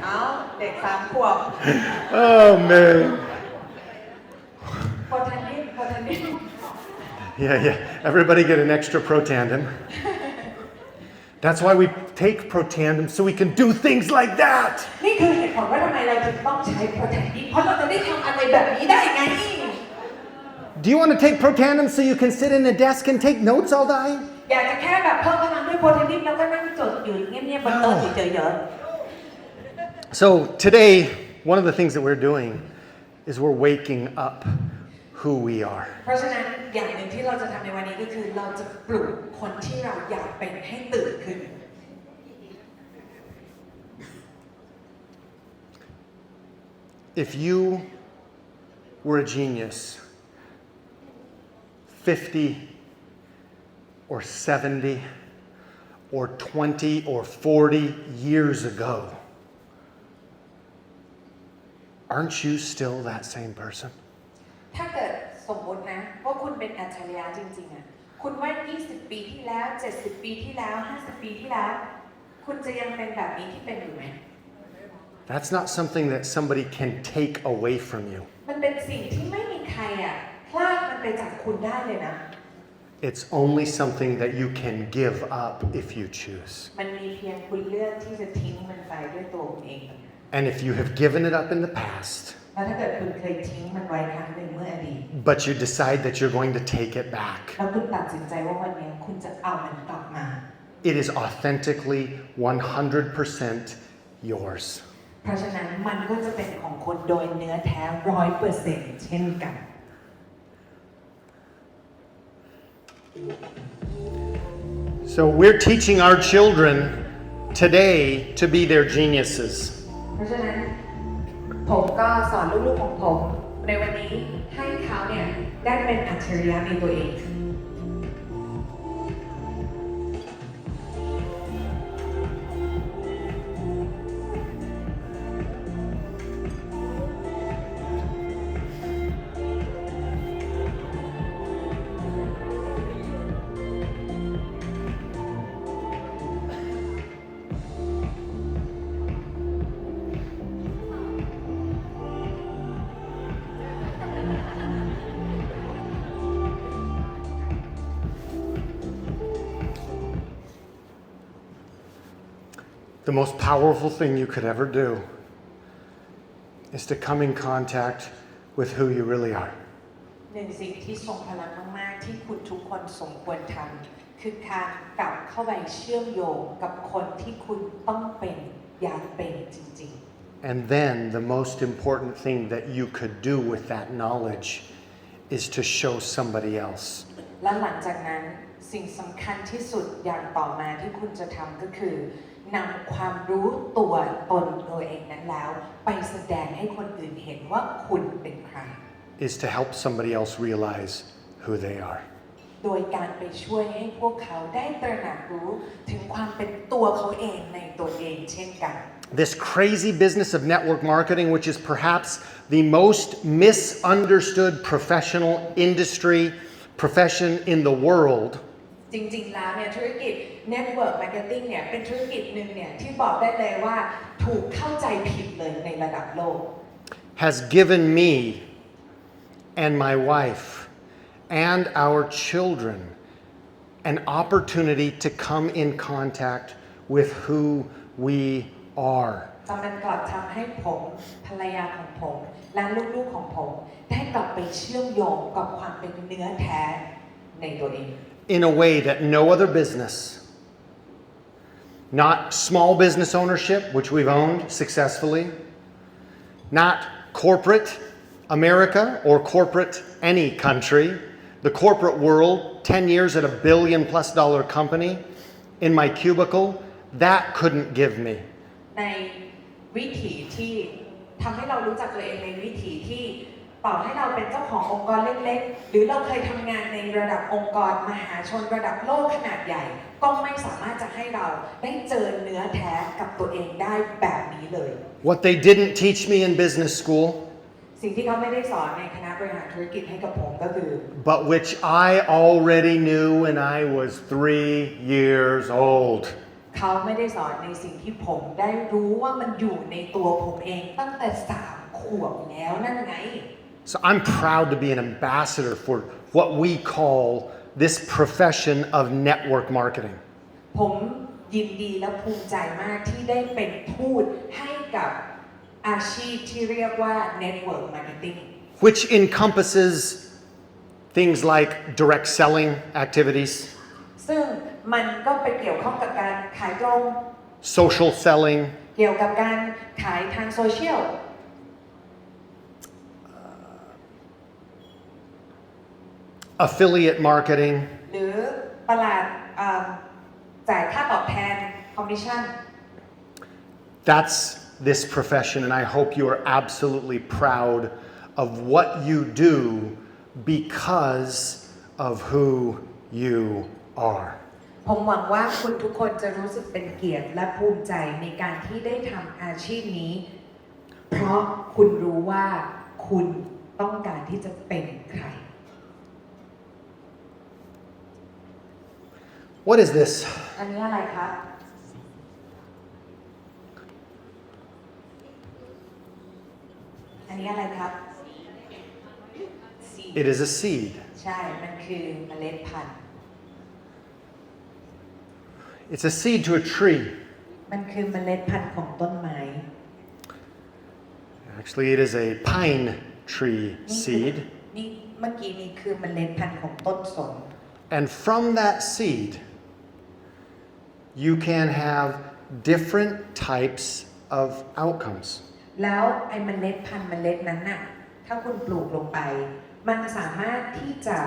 เอาเด็ก3 ขวบ Oh man. โปรแทนนิน Yeah. Everybody get an extra pro tandem. That's why we take pro tandem so we can do things like that. นี่คือเหตุผลว่าทำไมเราถึงต้องใช้โปรแทนนินเพราะเราจะได้ทำอะไรแบบนี้ได้ไง Do you want to take pro tandem so you can sit in a desk and take notes all day? อยากจะแค่แบบเพิ่มพลังด้วยโปรแทนนินแล้วก็นั่งจดอยู่เงียบๆบนโต๊ะเฉยๆ So today, one of the things that we're doing is we're waking up who we are. เพราะฉะนั้นอย่างหนึ่งที่เราจะทำในวันนี้ก็คือเราจะปลุกคนที่เราอยากเป็นให้ตื่นขึ้น If you were a genius 50 or 70 or 20 or 40 years ago, aren't you still that same person? ถ้าเกิดสมมตินะว่าคุณเป็นอัจฉริยะจริงๆอ่ะคุณว่า20 ปีที่แล้ว70 ปีที่แล้ว50 ปีที่แล้วคุณจะยังเป็นแบบนี้ที่เป็นอยู่ไหม That's not something that somebody can take away from you. มันเป็นสิ่งที่ไม่มีใครอ่ะพลากมันไปจากคุณได้เลยนะ It's only something that you can give up if you choose. มันมีเพียงคุณเลือกที่จะทิ้งมันไปด้วยตัวคุณเอง And if you have given it up in the past, แล้วถ้าเกิดคุณเคยทิ้งมันไว้ครั้งหนึ่งเมื่ออดีต but you decide that you're going to take it back, แล้วคุณตัดสินใจว่าวันนี้คุณจะเอามันกลับมา it is authentically 100% yours. เพราะฉะนั้นมันก็จะเป็นของคนโดยเนื้อแท้ 100% เช่นกัน So we're teaching our children today to be their geniuses. เพราะฉะนั้นผมก็สอนลูกๆของผมในวันนี้ให้เขาเนี่ยได้เป็นอัจฉริยะในตัวเอง The most powerful thing you could ever do is to come in contact with who you really are. หนึ่งสิ่งที่ทรงพลังมากๆที่คุณทุกคนสมควรทำคือการกลับเข้าไปเชื่อมโยงกับคนที่คุณต้องเป็นอยากเป็นจริงๆ And then the most important thing that you could do with that knowledge is to show somebody else. และหลังจากนั้นสิ่งสำคัญที่สุดอย่างต่อมาที่คุณจะทำก็คือนำความรู้ตัวตนตัวเองนั้นแล้วไปแสดงให้คนอื่นเห็นว่าคุณเป็นใคร is to help somebody else realize who they are. โดยการไปช่วยให้พวกเขาได้ตระหนักรู้ถึงความเป็นตัวเขาเองในตัวเองเช่นกัน This crazy business of network marketing, which is perhaps the most misunderstood profession in the world, จ จริงๆแล้วเนี่ยธุรกิจ Network Marketing เนี่ยเป็นธุรกิจหนึ่งเนี่ยที่บอกได้เลยว่าถูกเข้าใจผิดเลยในระดับโลก has given me and my wife and our children an opportunity to come in contact with who we are. ตอนนั้นกลับทำให้ผมภรรยาของผมและลูกๆของผมได้กลับไปเชื่อมโยงกับความเป็นเนื้อแท้ในตัวเอง In a way that no other business, not small business ownership, which we've owned successfully, not corporate America or corporate any country, the corporate world, 10 years at $1 billion+ company in my cubicle, that couldn't give me. ในวิถีที่ทำให้เรารู้จักตัวเองในวิถีที่ต่อให้เราเป็นเจ้าขององค์กรเล็กๆหรือเราเคยทำงานในระดับองค์กรมหาชนระดับโลกขนาดใหญ่ก็ไม่สามารถจะให้เราได้เจอเนื้อแท้กับตัวเองได้แบบนี้เลย What they didn't teach me in business school, สิ่งที่เขาไม่ได้สอนในคณะบริหารธุรกิจให้กับผมก็คือ but which I already knew when I was 3 years old. เขาไม่ได้สอนในสิ่งที่ผมได้รู้ว่ามันอยู่ในตัวผมเองตั้งแต่3 ขวบแล้วนั่นไง So I'm proud to be an ambassador for what we call this profession of network marketing. ผมยินดีและภูมิใจมากที่ได้เป็นทูตให้กับอาชีพที่เรียกว่า Network Marketing Which encompasses things like direct selling activities, ซึ่งมันก็ไปเกี่ยวข้องกับการขายตรง social selling, เกี่ยวกับการขายทางโซเชียล affiliate marketing, หรือตลาดจ่ายค่าตอบแทนคอมมิชชั่น that's this profession, and I hope you are absolutely proud of what you do because of who you are. ผมหวังว่าคุณทุกคนจะรู้สึกเป็นเกียรติและภูมิใจในการที่ได้ทำอาชีพนี้เพราะคุณรู้ว่าคุณต้องการที่จะเป็นใคร What is this? อันนี้อะไรครับ อันนี้อะไรครับ Seed It is a seed. ใช่ มันคือเมล็ดพันธุ์ It's a seed to a tree. มันคือเมล็ดพันธุ์ของต้นไม้ Actually, it is a pine tree seed. นี่เมื่อกี้นี้คือเมล็ดพันธุ์ของต้นสน And from that seed, you can have different types of outcomes. แล้วไอ้เมล็ดพันธุ์เมล็ดนั้นน่ะ ถ้าคุณปลูกลงไป มันสามารถที่จะ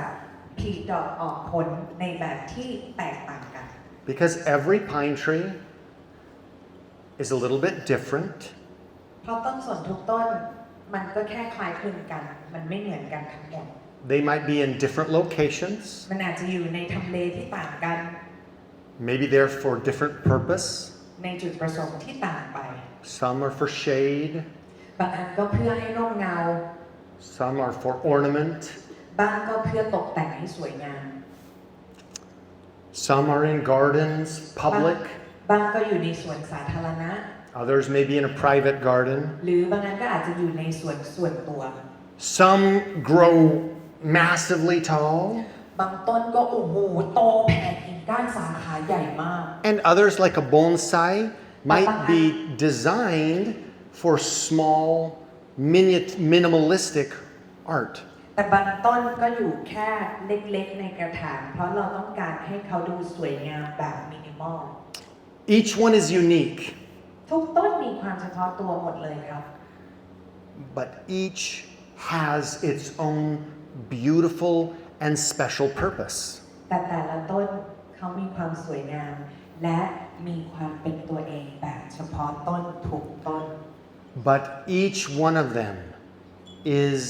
ผลิดอกออกผลในแบบที่แตกต่างกัน Because every pine tree is a little bit different. เพราะต้นสนทุกต้นมันก็แค่คล้ายคลึงกัน มันไม่เหมือนกันทั้งหมด They might be in different locations. มันอาจจะอยู่ในทำเลที่ต่างกัน Maybe they're for different purpose. ในจุดประสงค์ที่ต่างไป Some are for shade. บางอันก็เพื่อให้ร่มเงา Some are for ornament. บางก็เพื่อตกแต่งให้สวยงาม Some are in gardens, public. บางก็อยู่ในสวนสาธารณะ Others may be in a private garden. หรือบางอันก็อาจจะอยู่ในสวนส่วนตัว Some grow massively tall. บางต้นก็โอ้โหโตแผ่กิ่งก้านสาขาใหญ่มาก And others, like a bonsai, might be designed for small, minimalistic art. แต่บางต้นก็อยู่แค่เล็กๆในกระถางเพราะเราต้องการให้เขาดูสวยงามแบบมินิมอล Each one is unique, ทุกต้นมีความเฉพาะตัวหมดเลยครับ but each has its own beautiful and special purpose. แต่ละต้นเขามีความสวยงาม และมีความเป็นตัวเองแบบเฉพาะต้นทุกต้น But each one of them is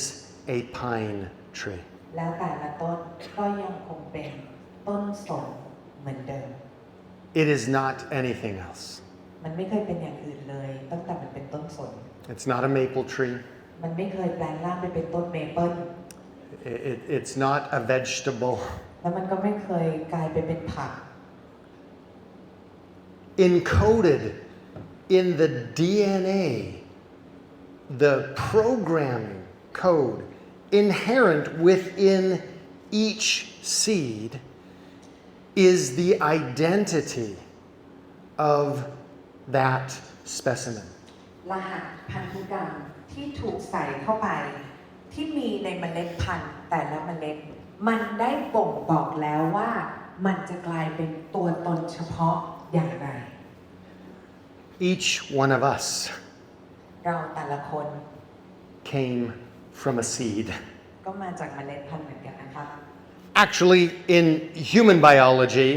a pine tree. แล้วแต่ละต้นก็ยังคงเป็นต้นสนเหมือนเดิม It is not anything else. มันไม่เคยเป็นอย่างอื่นเลยตั้งแต่มันเป็นต้นสน It's not a maple tree. มันไม่เคยแปลงร่างไปเป็นต้นเมเปิล It's not a vegetable. แล้วมันก็ไม่เคยกลายไปเป็นผัก Encoded in the DNA, the programming code inherent within each seed is the identity of that specimen. รหัสพันธุกรรมที่ถูกใส่เข้าไปที่มีในเมล็ดพันธุ์แต่ละเมล็ดมันได้บ่งบอกแล้วว่ามันจะกลายเป็นตัวตนเฉพาะอย่างไร Each one of us เราแต่ละคน came from a seed. ก็มาจากเมล็ดพันธุ์เหมือนกันนะครับ Actually, in human biology,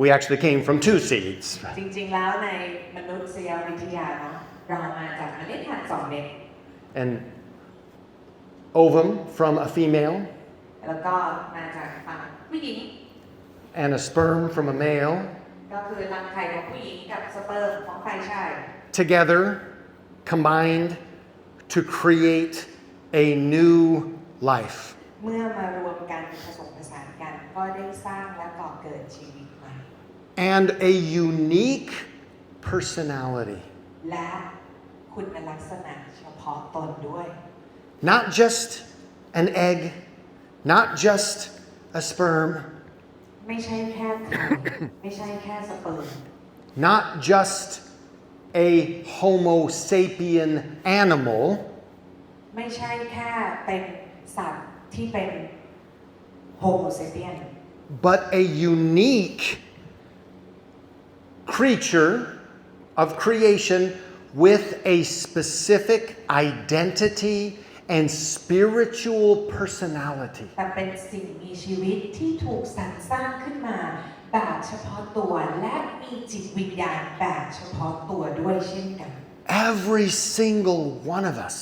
we actually came from two seeds. จริงๆแล้วในมนุษยวิทยาเนาะเรามาจากเมล็ดพันธุ์2 เม็ด An ovum from a female แล้วก็มาจากฝั่งผู้หญิง and a sperm from a male ก็คือรังไข่ของผู้หญิงกับสเปิร์มของฝ่ายชาย together, combined to create a new life. เมื่อมารวมกันผสมผสานกันก็ได้สร้างและก่อเกิดชีวิตใหม่ And a unique personality. และคุณลักษณะเฉพาะตนด้วย Not just an egg, not just a sperm, ไม่ใช่แค่ไข่ไม่ใช่แค่สเปิร์ม not just a Homo sapien animal, ไม่ใช่แค่เป็นสัตว์ที่เป็นโฮโมเซเปียน but a unique creature of creation with a specific identity and spiritual personality. แต่เป็นสิ่งมีชีวิตที่ถูกสรรสร้างขึ้นมาแบบเฉพาะตัวและมีจิตวิญญาณแบบเฉพาะตัวด้วยเช่นกัน Every single one of us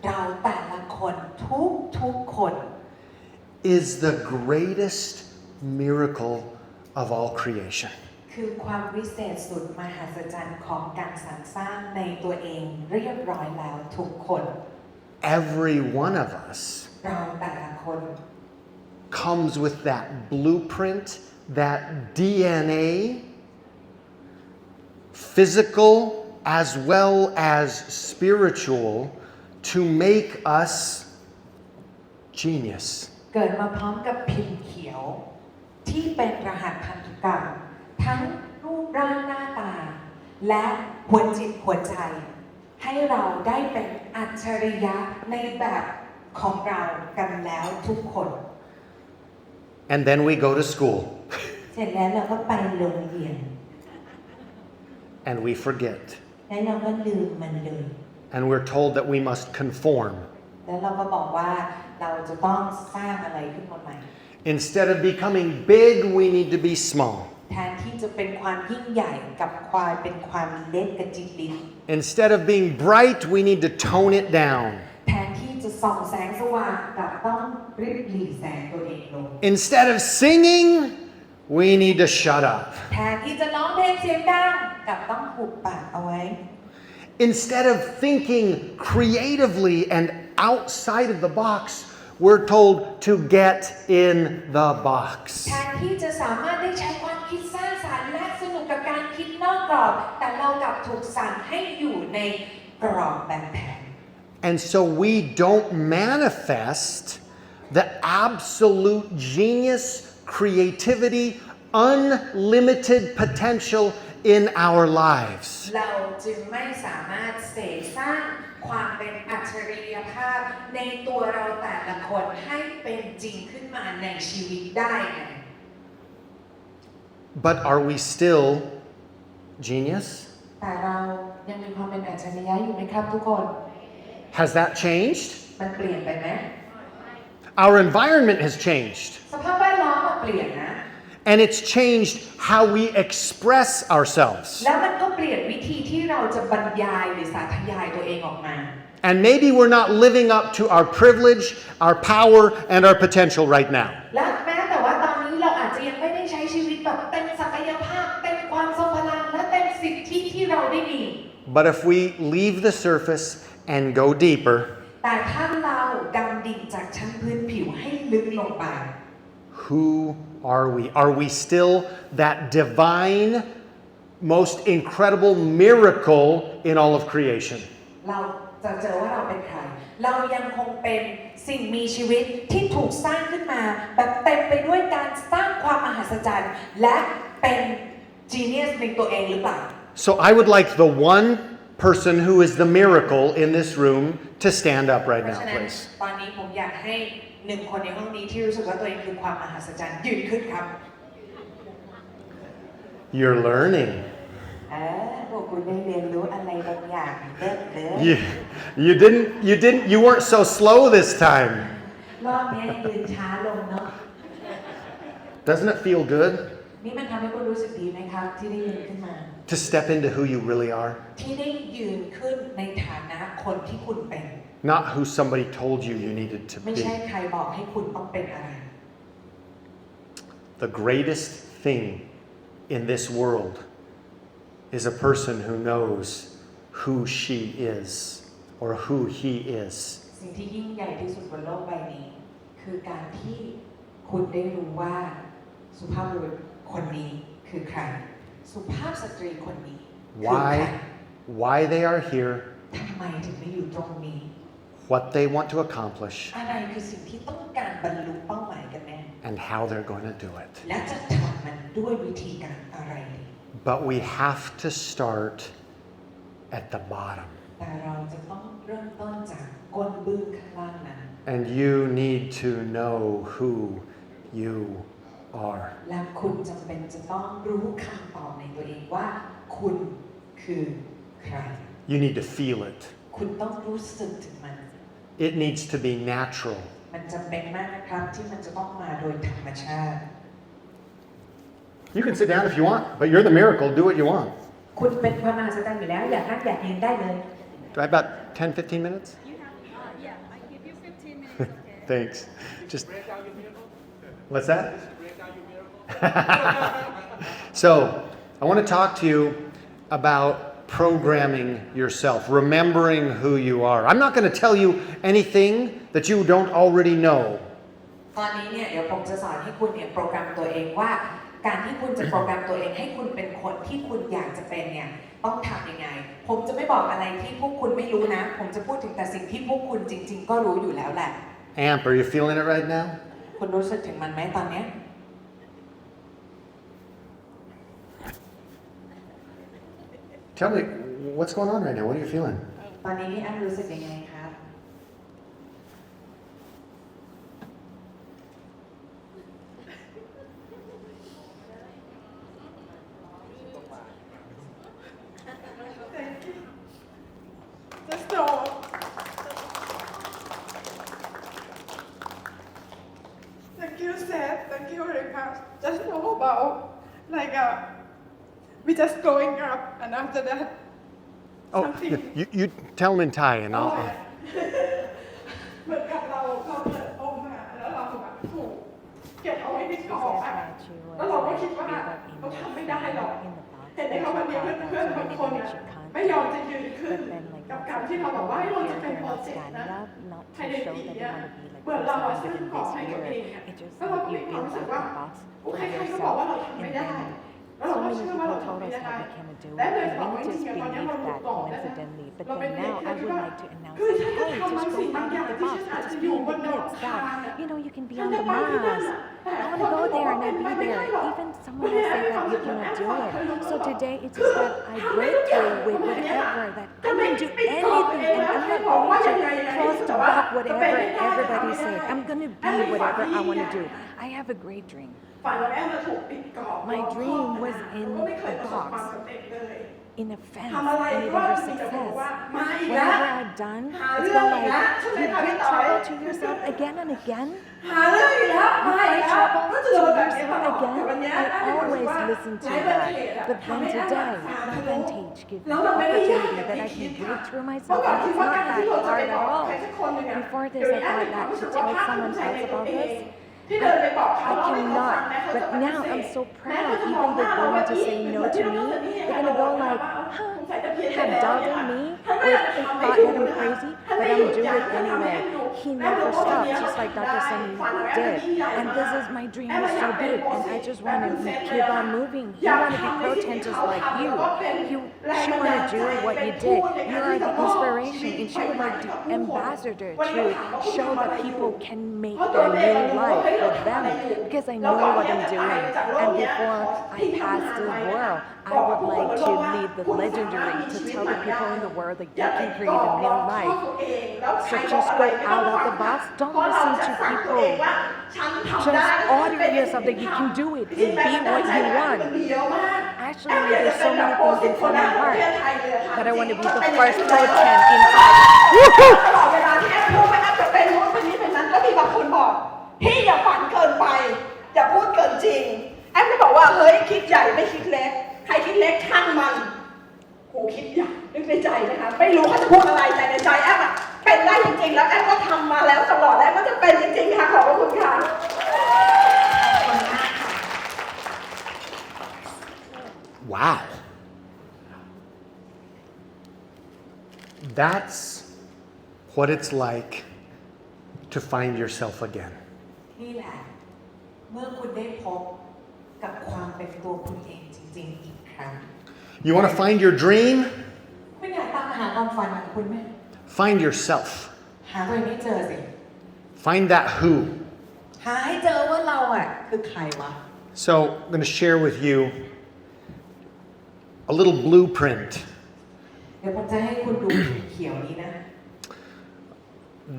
เราแต่ละคนทุกคน is the greatest miracle of all creation. คือความวิเศษสุดมหัศจรรย์ของการสรรสร้างในตัวเองเรียบร้อยแล้วทุกคน Every one of us เราแต่ละคน comes with that blueprint, that DNA, physical as well as spiritual, to make us genius. เกิดมาพร้อมกับพิมพ์เขียวที่เป็นรหัสพันธุกรรมทั้งรูปร่างหน้าตาและหัวจิตหัวใจให้เราได้เป็นอัจฉริยะในแบบของเรากันแล้วทุกคน And then we go to school เสร็จแล้วเราก็ไปโรงเรียน and we forget. แล้วเราก็ลืมมันเลย And we're told that we must conform. แล้วเราก็บอกว่าเราจะต้องสร้างอะไรขึ้นมาใหม่ Instead of becoming big, we need to be small. แทนที่จะเป็นความยิ่งใหญ่กับความเป็นความเล็กกระจิตริด Instead of being bright, we need to tone it down. แทนที่จะส่องแสงสว่างกลับต้องริบหรี่แสงตัวเองลง Instead of singing, we need to shut up. แทนที่จะร้องเพลงเสียงดังกลับต้องหุบปากเอาไว้ Instead of thinking creatively and outside of the box, we're told to get in the box. แทนที่จะสามารถได้ใช้ความคิดสร้างสรรค์และสนุกกับการคิดนอกกรอบแต่เรากลับถูกสั่งให้อยู่ในกรอบแบบแผน And so we don't manifest the absolute genius, creativity, unlimited potential in our lives. เราจึงไม่สามารถเสกสร้างความเป็นอัจฉริยภาพในตัวเราแต่ละคนให้เป็นจริงขึ้นมาในชีวิตได้ไง But are we still genius? แต่เรายังมีความเป็นอัจฉริยะอยู่ไหมครับทุกคน Has that changed? มันเปลี่ยนไปไหม Our environment has changed. สภาพแวดล้อมเปลี่ยนนะ And it's changed how we express ourselves. แล้วมันก็เปลี่ยนวิธีที่เราจะบรรยายหรือสาธยายตัวเองออกมา And maybe we're not living up to our privilege, our power, and our potential right now. และแม้แต่ว่าตอนนี้เราอาจจะยังไม่ได้ใช้ชีวิตแบบเต็มศักยภาพเต็มความทรงพลังและเต็มสิทธิที่เราได้มี But if we leave the surface and go deeper, แต่ถ้าเราดำดิ่งจากชั้นพื้นผิวให้ลึกลงไป who are we? Are we still that divine, most incredible miracle in all of creation? เราจะเจอว่าเราเป็นใครเรายังคงเป็นสิ่งมีชีวิตที่ถูกสร้างขึ้นมาแบบเต็มไปด้วยการสร้างความมหัศจรรย์และเป็นจีเนียสในตัวเองหรือเปล่า So I would like the one person who is the miracle in this room to stand up right เพราะ now, ฉะนั้น please. ตอนนี้ผมอยากให้หนึ่งคนในห้องนี้ที่รู้สึกว่าตัวเองคือความมหัศจรรย์ยืนขึ้นครับ You're learning. พวกคุณได้เรียนรู้อะไรบางอย่างเด็ดเลย You weren't so slow this time. รอบนี้ยืนช้าลงเนาะ Doesn't it feel good นี่มันทำให้คุณรู้สึกดีไหมครับที่ได้ยืนขึ้นมา to step into who you really are? ที่ได้ยืนขึ้นในฐานะคนที่คุณเป็น Not who somebody told you needed to ไม่ be. ใช่ใครบอกให้คุณต้องเป็นอะไร The greatest thing in this world is a person who knows who she is or who he is. สิ่งที่ยิ่งใหญ่ที่สุดบนโลกใบนี้คือการที่คุณได้รู้ว่าสุภาพบุรุษคนนี้คือใครสุภาพสตรีคนนี้คือใคร Why they are here, ทำไมถึงได้อยู่ตรงนี้ what they want to accomplish, อะไรคือสิ่งที่ต้องการบรรลุเป้าหมายกันแน่ and how they're going to do it. และจะทำมันด้วยวิธีการอะไรดี But we have to start at the bottom. แต่เราจะต้องเริ่มต้นจากก้นบึ้งข้างล่างนั้น And you need to know who you are. และคุณจำเป็นจะต้องรู้คำตอบในตัวเองว่าคุณคือใคร You need to feel it. คุณต้องรู้สึกถึงมัน It needs to be natural. มันจำเป็นมากนะครับที่มันจะต้องมาโดยธรรมชาติ You can sit down if you want, but you're the miracle. Do what you want. คุณเป็นความมหัศจรรย์อยู่แล้วอยากนั่งอยากยืนได้เลย Do I have about 10, 15 minutes? Yeah, I give you 15 minutes, okay? Thanks. Just what's that? So, I want to talk to you about programming yourself, remembering who you are. I'm not going to tell you anything that you don't already know. ตอนนี้เนี่ยเดี๋ยวผมจะสอนให้คุณเนี่ยโปรแกรมตัวเองว่าการที่คุณจะโปรแกรมตัวเองให้คุณเป็นคนที่คุณอยากจะเป็นเนี่ยต้องทำยังไงผมจะไม่บอกอะไรที่พวกคุณไม่รู้นะผมจะพูดถึงแต่สิ่งที่พวกคุณจริงๆก็รู้อยู่แล้วแหละ Amp, are you feeling it right now? คุณรู้สึกถึงมันไหมตอนเนี้ย Tell me, what's going on right now? What are you feeling? ตอนนี้พี่อันรู้สึกยังไงครับ Just know. Thank you, Seth. Thank you very much. Just know about like we just growing up, and after that, Oh, something. you tell them in Thai and I'll. เหมือนกับเราเปิดออกมาแล้วเราแบบถูกเก็บเอาไว้ในกรอบอะแล้วเราก็คิดว่าเราทำไม่ได้หรอกเห็นไหมคะวันนี้เพื่อนๆบางคนอะไม่ยอมจะยืนขึ้นกับการที่เราบอกว่าเราจะเป็นโปรเจกต์นะภายในปีเนี้ยเหมือนเราซื้อกรอบให้ตัวเองอะแล้วเราก็มีความรู้สึกว่าใครๆก็บอกว่าเราทำไม่ได้แล้วเราก็เชื่อว่าเราทำไม่ได้และเลยบอกว่าจริงๆตอนนี้เราหลุดกรอบแล้วนะเราเป็นเด็กเราคิดว่าคือฉันจะทำบางสิ่งบางอย่างที่ฉันอาจจะอยู่บนดาวคาร You know, you can be on the Mars. I want to go there and I be there. Even someone will say that you cannot do it. So today it's just that I break through with whatever that I can do anything and I'm not going to close to back whatever everybody says. I'm going to be whatever I want to do. I have a great dream. ฝันว่าแม่จะถูกปิดกรอบ My dream was in ก็ไม่เคย a ประสบความ box, สำเร็จเลย in a fence, ทำอะไร and it ก็ was มีแต่บอกว่า success. มาอีกแล้ว Whatever I've done, หา it's เรื่อง been อีก like แล้วใช่ไหม you คะพี่ bring ต่อย trouble to yourself again and again. หาเรื่องอีกแล้วมาอีกแล้ว Trouble ก็ to จะโดนแบบนี้ต yourself ลอดแต่วัน again. นี้ I always listen to that. But then today, advantage gives me opportunity that I can break through myself. And it's not that hard at all. Before this, I thought that to tell someone else about this, I cannot. But now I'm so proud. Even they're going to say no to me. They're going to go like, have doubted me or thought that I'm crazy, but I'm doing it anyway. he never stopped, just like Dr. Sunny did. And this is my dream is so big, and I just want to keep on moving. He want to be pro-10 just like you. She want to do what you did. You are the inspiration, and she would like the ambassador to show that people can make their new life for them, because I know what I'm doing. And before I pass this world, I would like to leave the legendary to tell the people in the world that you can create a new life. So just go out of the box. Don't listen to people. Just order yourself that you can do it and be what you want. Actually, there's so many things in front of my heart, but I want to be the first pro-10 in Thailand. ตลอดเวลาที่แอมพูดไม่แอมจะเป็นนู้นเป็นนี้เป็นนั้นก็มีบางคนบอกพี่อย่าฝันเกินไปอย่าพูดเกินจริงแอมจะบอกว่าเฮ้ยคิดใหญ่ไม่คิดเล็กใครคิดเล็กช่างมันกูคิดใหญ่นึกในใจนะคะไม่รู้เขาจะพูดอะไรแต่ในใจแอมอะเป็นได้จริงๆแล้วแอมก็ทำมาแล้วตลอดแล้วก็จะเป็นจริงๆค่ะขอบพระคุณค่ะ Wow. That's what it's like to find yourself again. นี่แหละเมื่อคุณได้พบกับความเป็นตัวคุณเองจริงๆอีกครั้ง You want to find your dream? คุณอยากตามหาความฝันของคุณไหม Find yourself. หาตัวเองให้เจอสิ Find that who. หาให้เจอว่าเราอ่ะคือใครวะ So I'm going to share with you a little blueprint เดี๋ยวผมจะให้คุณดูเขียวนี้นะ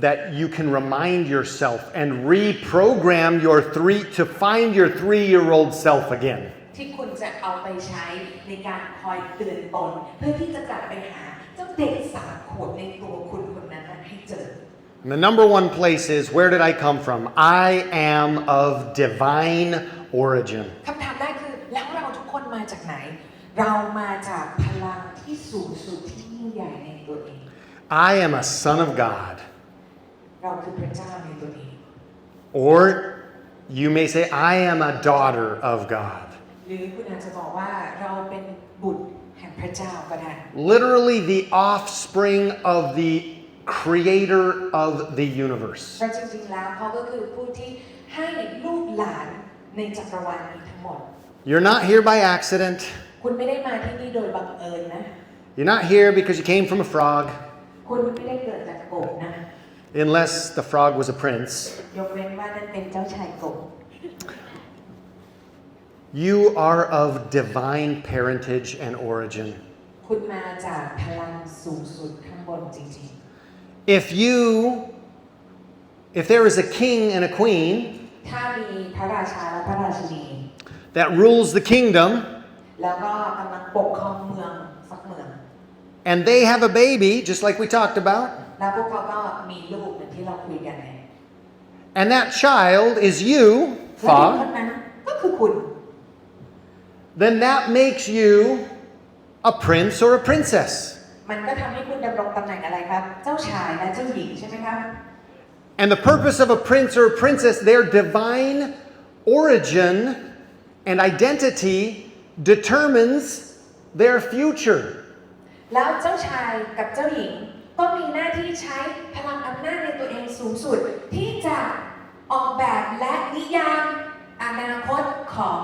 that you can remind yourself and reprogram to find your 3-year-old self again. ที่คุณจะเอาไปใช้ในการคอยเตือนตนเพื่อที่จะกลับไปหาเจ้าเด็ก3 ขวบในตัวคุณคนนั้นให้เจอ And the number one place is, where did I come from? I am of divine origin. คำถามแรกคือแล้วเราทุกคนมาจากไหน เรามาจากพลังที่สูงสุดที่ยิ่งใหญ่ในตัวเอง I am a son of God. เราคือพระเจ้าในตัวเอง Or you may say, I am a daughter of God. หรือคุณอาจจะบอกว่าเราเป็นบุตรแห่งพระเจ้าก็ได้ Literally the offspring of the creator of the universe. แต่จริงๆแล้วเขาก็คือผู้ที่ให้ลูกหลานในจักรวาลนี้ทั้งหมด You're not here by accident. คุณไม่ได้มาที่นี่โดยบังเอิญนะ You're not here because you came from a frog, คุณไม่ได้เกิดจากกบนะ unless the frog was a prince. ยกเว้นว่านั่นเป็นเจ้าชายกบ You are of divine parentage and origin. คุณมาจากพลังสูงสุดข้างบนจริง If there is a king and a queen ๆ ถ้ามีพระราชาและพระราชินี that rules the kingdom, แล้วก็กำลังปกครองเมืองสักเมือง and they have a baby, just like we talked about, แล้วพวกเขาก็มีลูกเหมือนที่เราคุยกันเนี่ย and that child is you, และเด็กค Fa, นนั้นก็คือคุณ then that makes you a prince or a princess. มันก็ทำให้คุณดำรงตำแหน่งอะไรครับ เจ้าชายและเจ้าหญิงใช่ไหมครับ And the purpose of a prince or a princess, their divine origin and identity determines their future. แล้วเจ้าชายกับเจ้าหญิงก็มีหน้าที่ใช้พลังอำนาจในตัวเองสูงสุด ที่จะออกแบบและนิยามอนาคตของ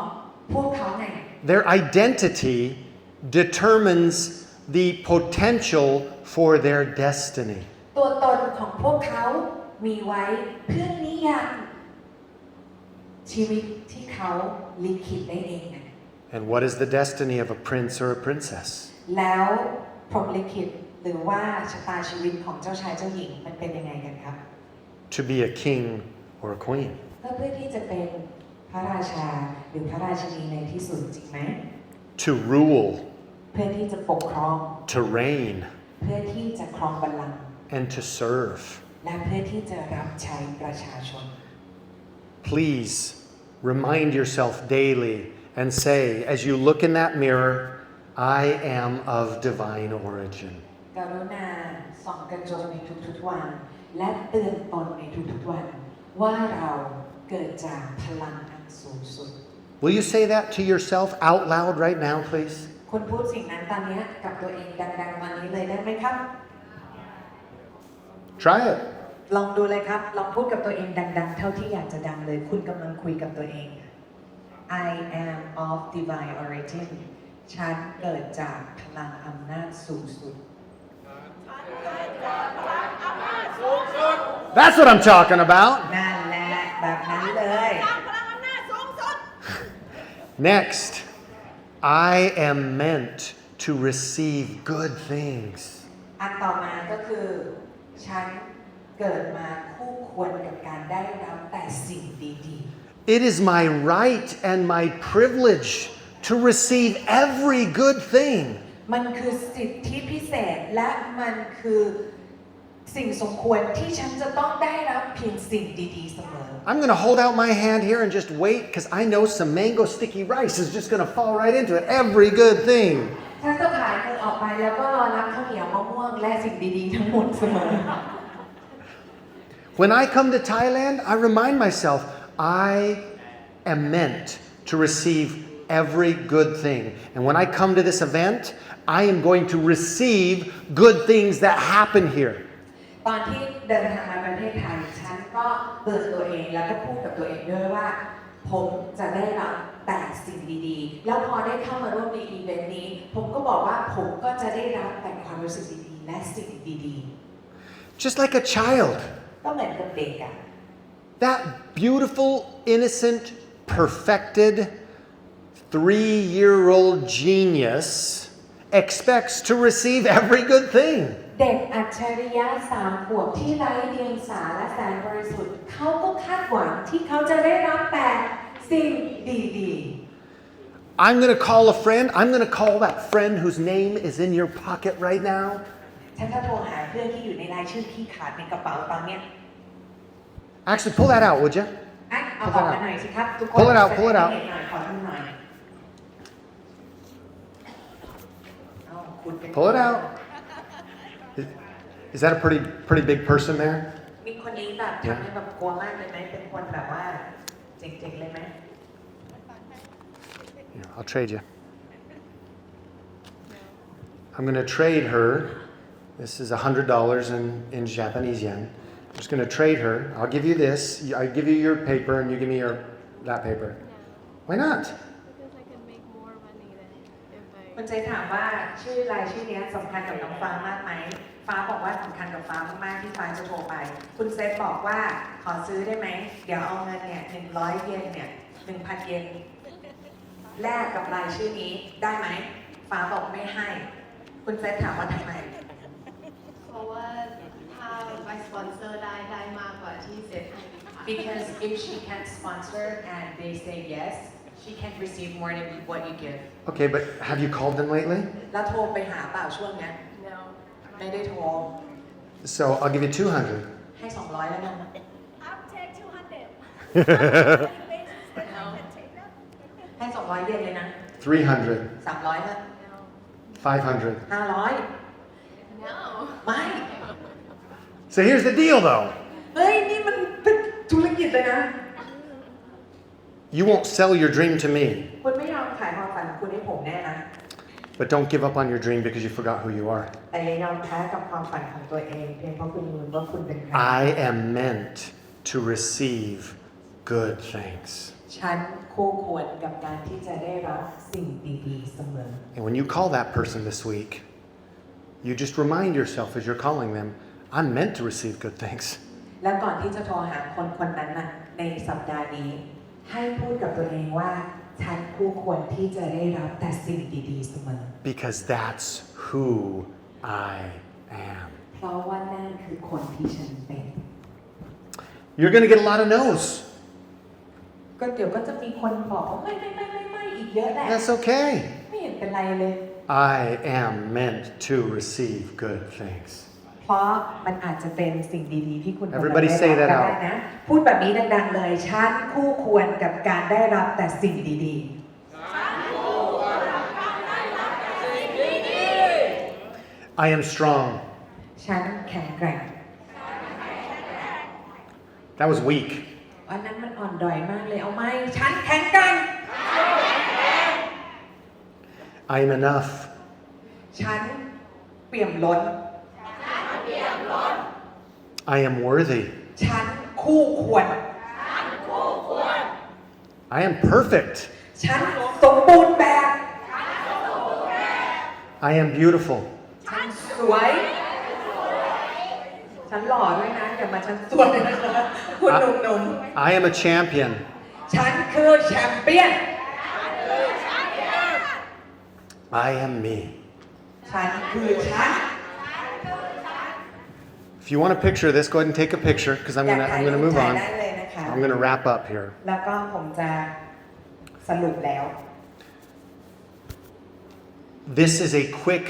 พวกเขาไง Their identity determines the potential for their destiny. ตัวตนของพวกเขามีไว้เพื่อนิยามชีวิตที่เขาลิขิตได้เองไง And what is the destiny of a prince or a princess? แล้วพรหมลิขิตหรือว่าชะตาชีวิตของเจ้าชายเจ้าหญิงมันเป็นยังไงกันครับ To be a king or a queen. ก็เพื่อที่จะเป็นพระราชาหรือพระราชินีในที่สุดจริงไหม To rule, เพื่อที่จะปกครอง to reign, เพื่อที่จะครองบัลลังก์ and to serve. และเพื่อที่จะรับใช้ประชาชน Please remind yourself daily and say, as you look in that mirror, I am of divine origin. กรุณาส่องกระจกในทุกๆวัน และเตือนตนในทุกๆวัน ว่าเราเกิดจากพลังอันสูงสุด Will you say that to yourself out loud right now, please? คุณพูดสิ่งนั้นตอนนี้กับตัวเองดังๆวันนี้เลยได้ไหมครับ Try it. ลองดูเลยครับลองพูดกับตัวเองดังๆเท่าที่อยากจะดังเลยคุณกำลังคุยกับตัวเอง I am of divine origin ฉันเกิดจากพลังอำนาจสูงสุด That's what I'm talking about. นั่นแหละแบบนั้นเลย Next, I am meant to receive good things. อันต่อมาก็คือฉันเกิดมาคู่ควรกับการได้รับแต่สิ่งดีๆ It is my right and my privilege to receive every good thing. มันคือสิทธิพิเศษและมันคือสิ่งสมควรที่ฉันจะต้องได้รับเพียงสิ่งดีๆเสมอ I'm going to hold out my hand here and just wait because I know some mango sticky rice is just going to fall right into it. Every good thing. ฉันจะผายมือออกไปแล้วก็รอรับข้าวเหนียวมะม่วงและสิ่งดีๆทั้งหมดเสมอ When I come to Thailand, I remind myself I am meant to receive every good thing. And when I come to this event, I am going to receive good things that happen here. ตอนที่เดินทางมาประเทศไทยฉันก็เตือนตัวเองแล้วก็พูดกับตัวเองด้วยว่าผมจะได้รับแต่สิ่งดีๆแล้วพอได้เข้ามาร่วมในอีเวนต์นี้ผมก็บอกว่าผมก็จะได้รับแต่ความรู้สึกดีๆและสิ่งดีๆ Just like a child. ก็เหมือนกับเด็กอะ That beautiful, innocent, perfected 3-year-old genius expects to receive every good thing. เด็กอัจฉริยะ3 ขวบที่ไร้เดียงสาและแสนบริสุทธิ์เขาก็คาดหวังที่เขาจะได้รับแต่สิ่งดีๆ I'm going to call a friend. I'm going to call that friend whose name is in your pocket right now. ฉันจะโทรหาเพื่อนที่อยู่ในรายชื่อที่ขาดในกระเป๋าตอนเนี้ย Actually, pull that out, would you? เอาออกมาหน่อยสิครับทุกคน Pull it out, pull it out. เห็นหน่อยขอดูหน่อยเอาคุณเป็น Pull it out. Is that a pretty big person there? มีคนนี้แบบทำให้แบบกลัวมากเลยไหมเป็นคนแบบว่าเจ๋งๆเลยไหม Yeah, I'll trade you. I'm going to trade her. This is $100 in Japanese yen. I'm just going to trade her. I'll give you this. I give you your paper, and you give me that paper. Why not? Because I can make more money than if I. คุณเจถามว่าชื่อรายชื่อนี้สำคัญกับน้องฟ้ามากไหมฟ้าบอกว่าสำคัญกับฟ้ามากๆที่ฟ้าจะโทรไป คุณเซฟบอกว่าขอซื้อได้ไหมเดี๋ยวเอาเงินเนี่ย100 เยนเนี่ย 1,000 เยนแลกกับรายชื่อนี้ได้ไหมฟ้าบอกไม่ให้คุณเซฟถามว่าทำไม เพราะว่าถ้าไปสปอนเซอร์ได้มากกว่าที่เซตให้ดีค่ะ because if she can sponsor and they say yes she can receive more than what you give Okay, but have you called them lately? แล้วโทรไปหาเปล่าช่วงเนี้ย No ไม่ได้โทร So I'll give you 200. ให้200แล้วกัน I'll take 200 ให้200 เยนเลยนะ 300. 300แล้ว 500. 500 No ไม่ So here's the deal, though. เฮ้ยนี่มันเป็นธุรกิจเลยนะ You won't sell your dream to me, คุณไม่ยอมขายความฝันของคุณให้ผมแน่นะ but don't give up on your dream because you forgot who you are. แต่อย่ายอมแพ้กับความฝันของตัวเองเพียงเพราะคุณลืมว่าคุณเป็นใคร I am meant to receive good things. ฉันคู่ควรกับการที่จะได้รับสิ่งดีๆเสมอ And when you call that person this week, you just remind yourself as you're calling them, I'm meant to receive good things. และก่อนที่จะโทรหาคนคนนั้นน่ะในสัปดาห์นี้ ให้พูดกับตัวเองว่าฉันคู่ควรที่จะได้รับแต่สิ่งดีๆเสมอ Because that's who I am. เพราะว่านั่นคือคนที่ฉันเป็น You're going to get a lot of no's. ก็เดี๋ยวก็จะมีคนบอกว่าไม่อีกเยอะแหละ That's okay. ไม่เห็นเป็นไรเลย I am meant to receive good things. เพราะมันอาจจะเป็นสิ่งดีๆที่คุณกำลัง Everybody ได้ say รับ that ก็ได้ out. นะพูดแบบนี้ดังๆเลยฉันคู่ควรกับการได้รับแต่สิ่งดี I am strong. ๆ ฉันแข็งแกร่ง That was weak. อันนั้นมันอ่อนด้อยมากเลยเอาไหมฉันแข็งแกร่ง I am enough. ฉันเปี่ยมล้น I am worthy. ฉันคู่ควร I am perfect. ฉันสมบูรณ์แบบ I am beautiful. ฉันสวย ฉันหล่อด้วยนะอย่ามาฉันสวยนะคะคุณหนุ่ม I am a champion. ๆฉันคือแชมเปี้ยน I am me. ฉันคือฉัน If you want a picture of this, go ahead and take a picture because I'm อยาก gonna ถ่าย I'm รู gonna ป move ถ่าย on. ได้เลยนะคะ I'm gonna wrap up here. แล้วก็ผมจะสรุปแล้ว This is a quick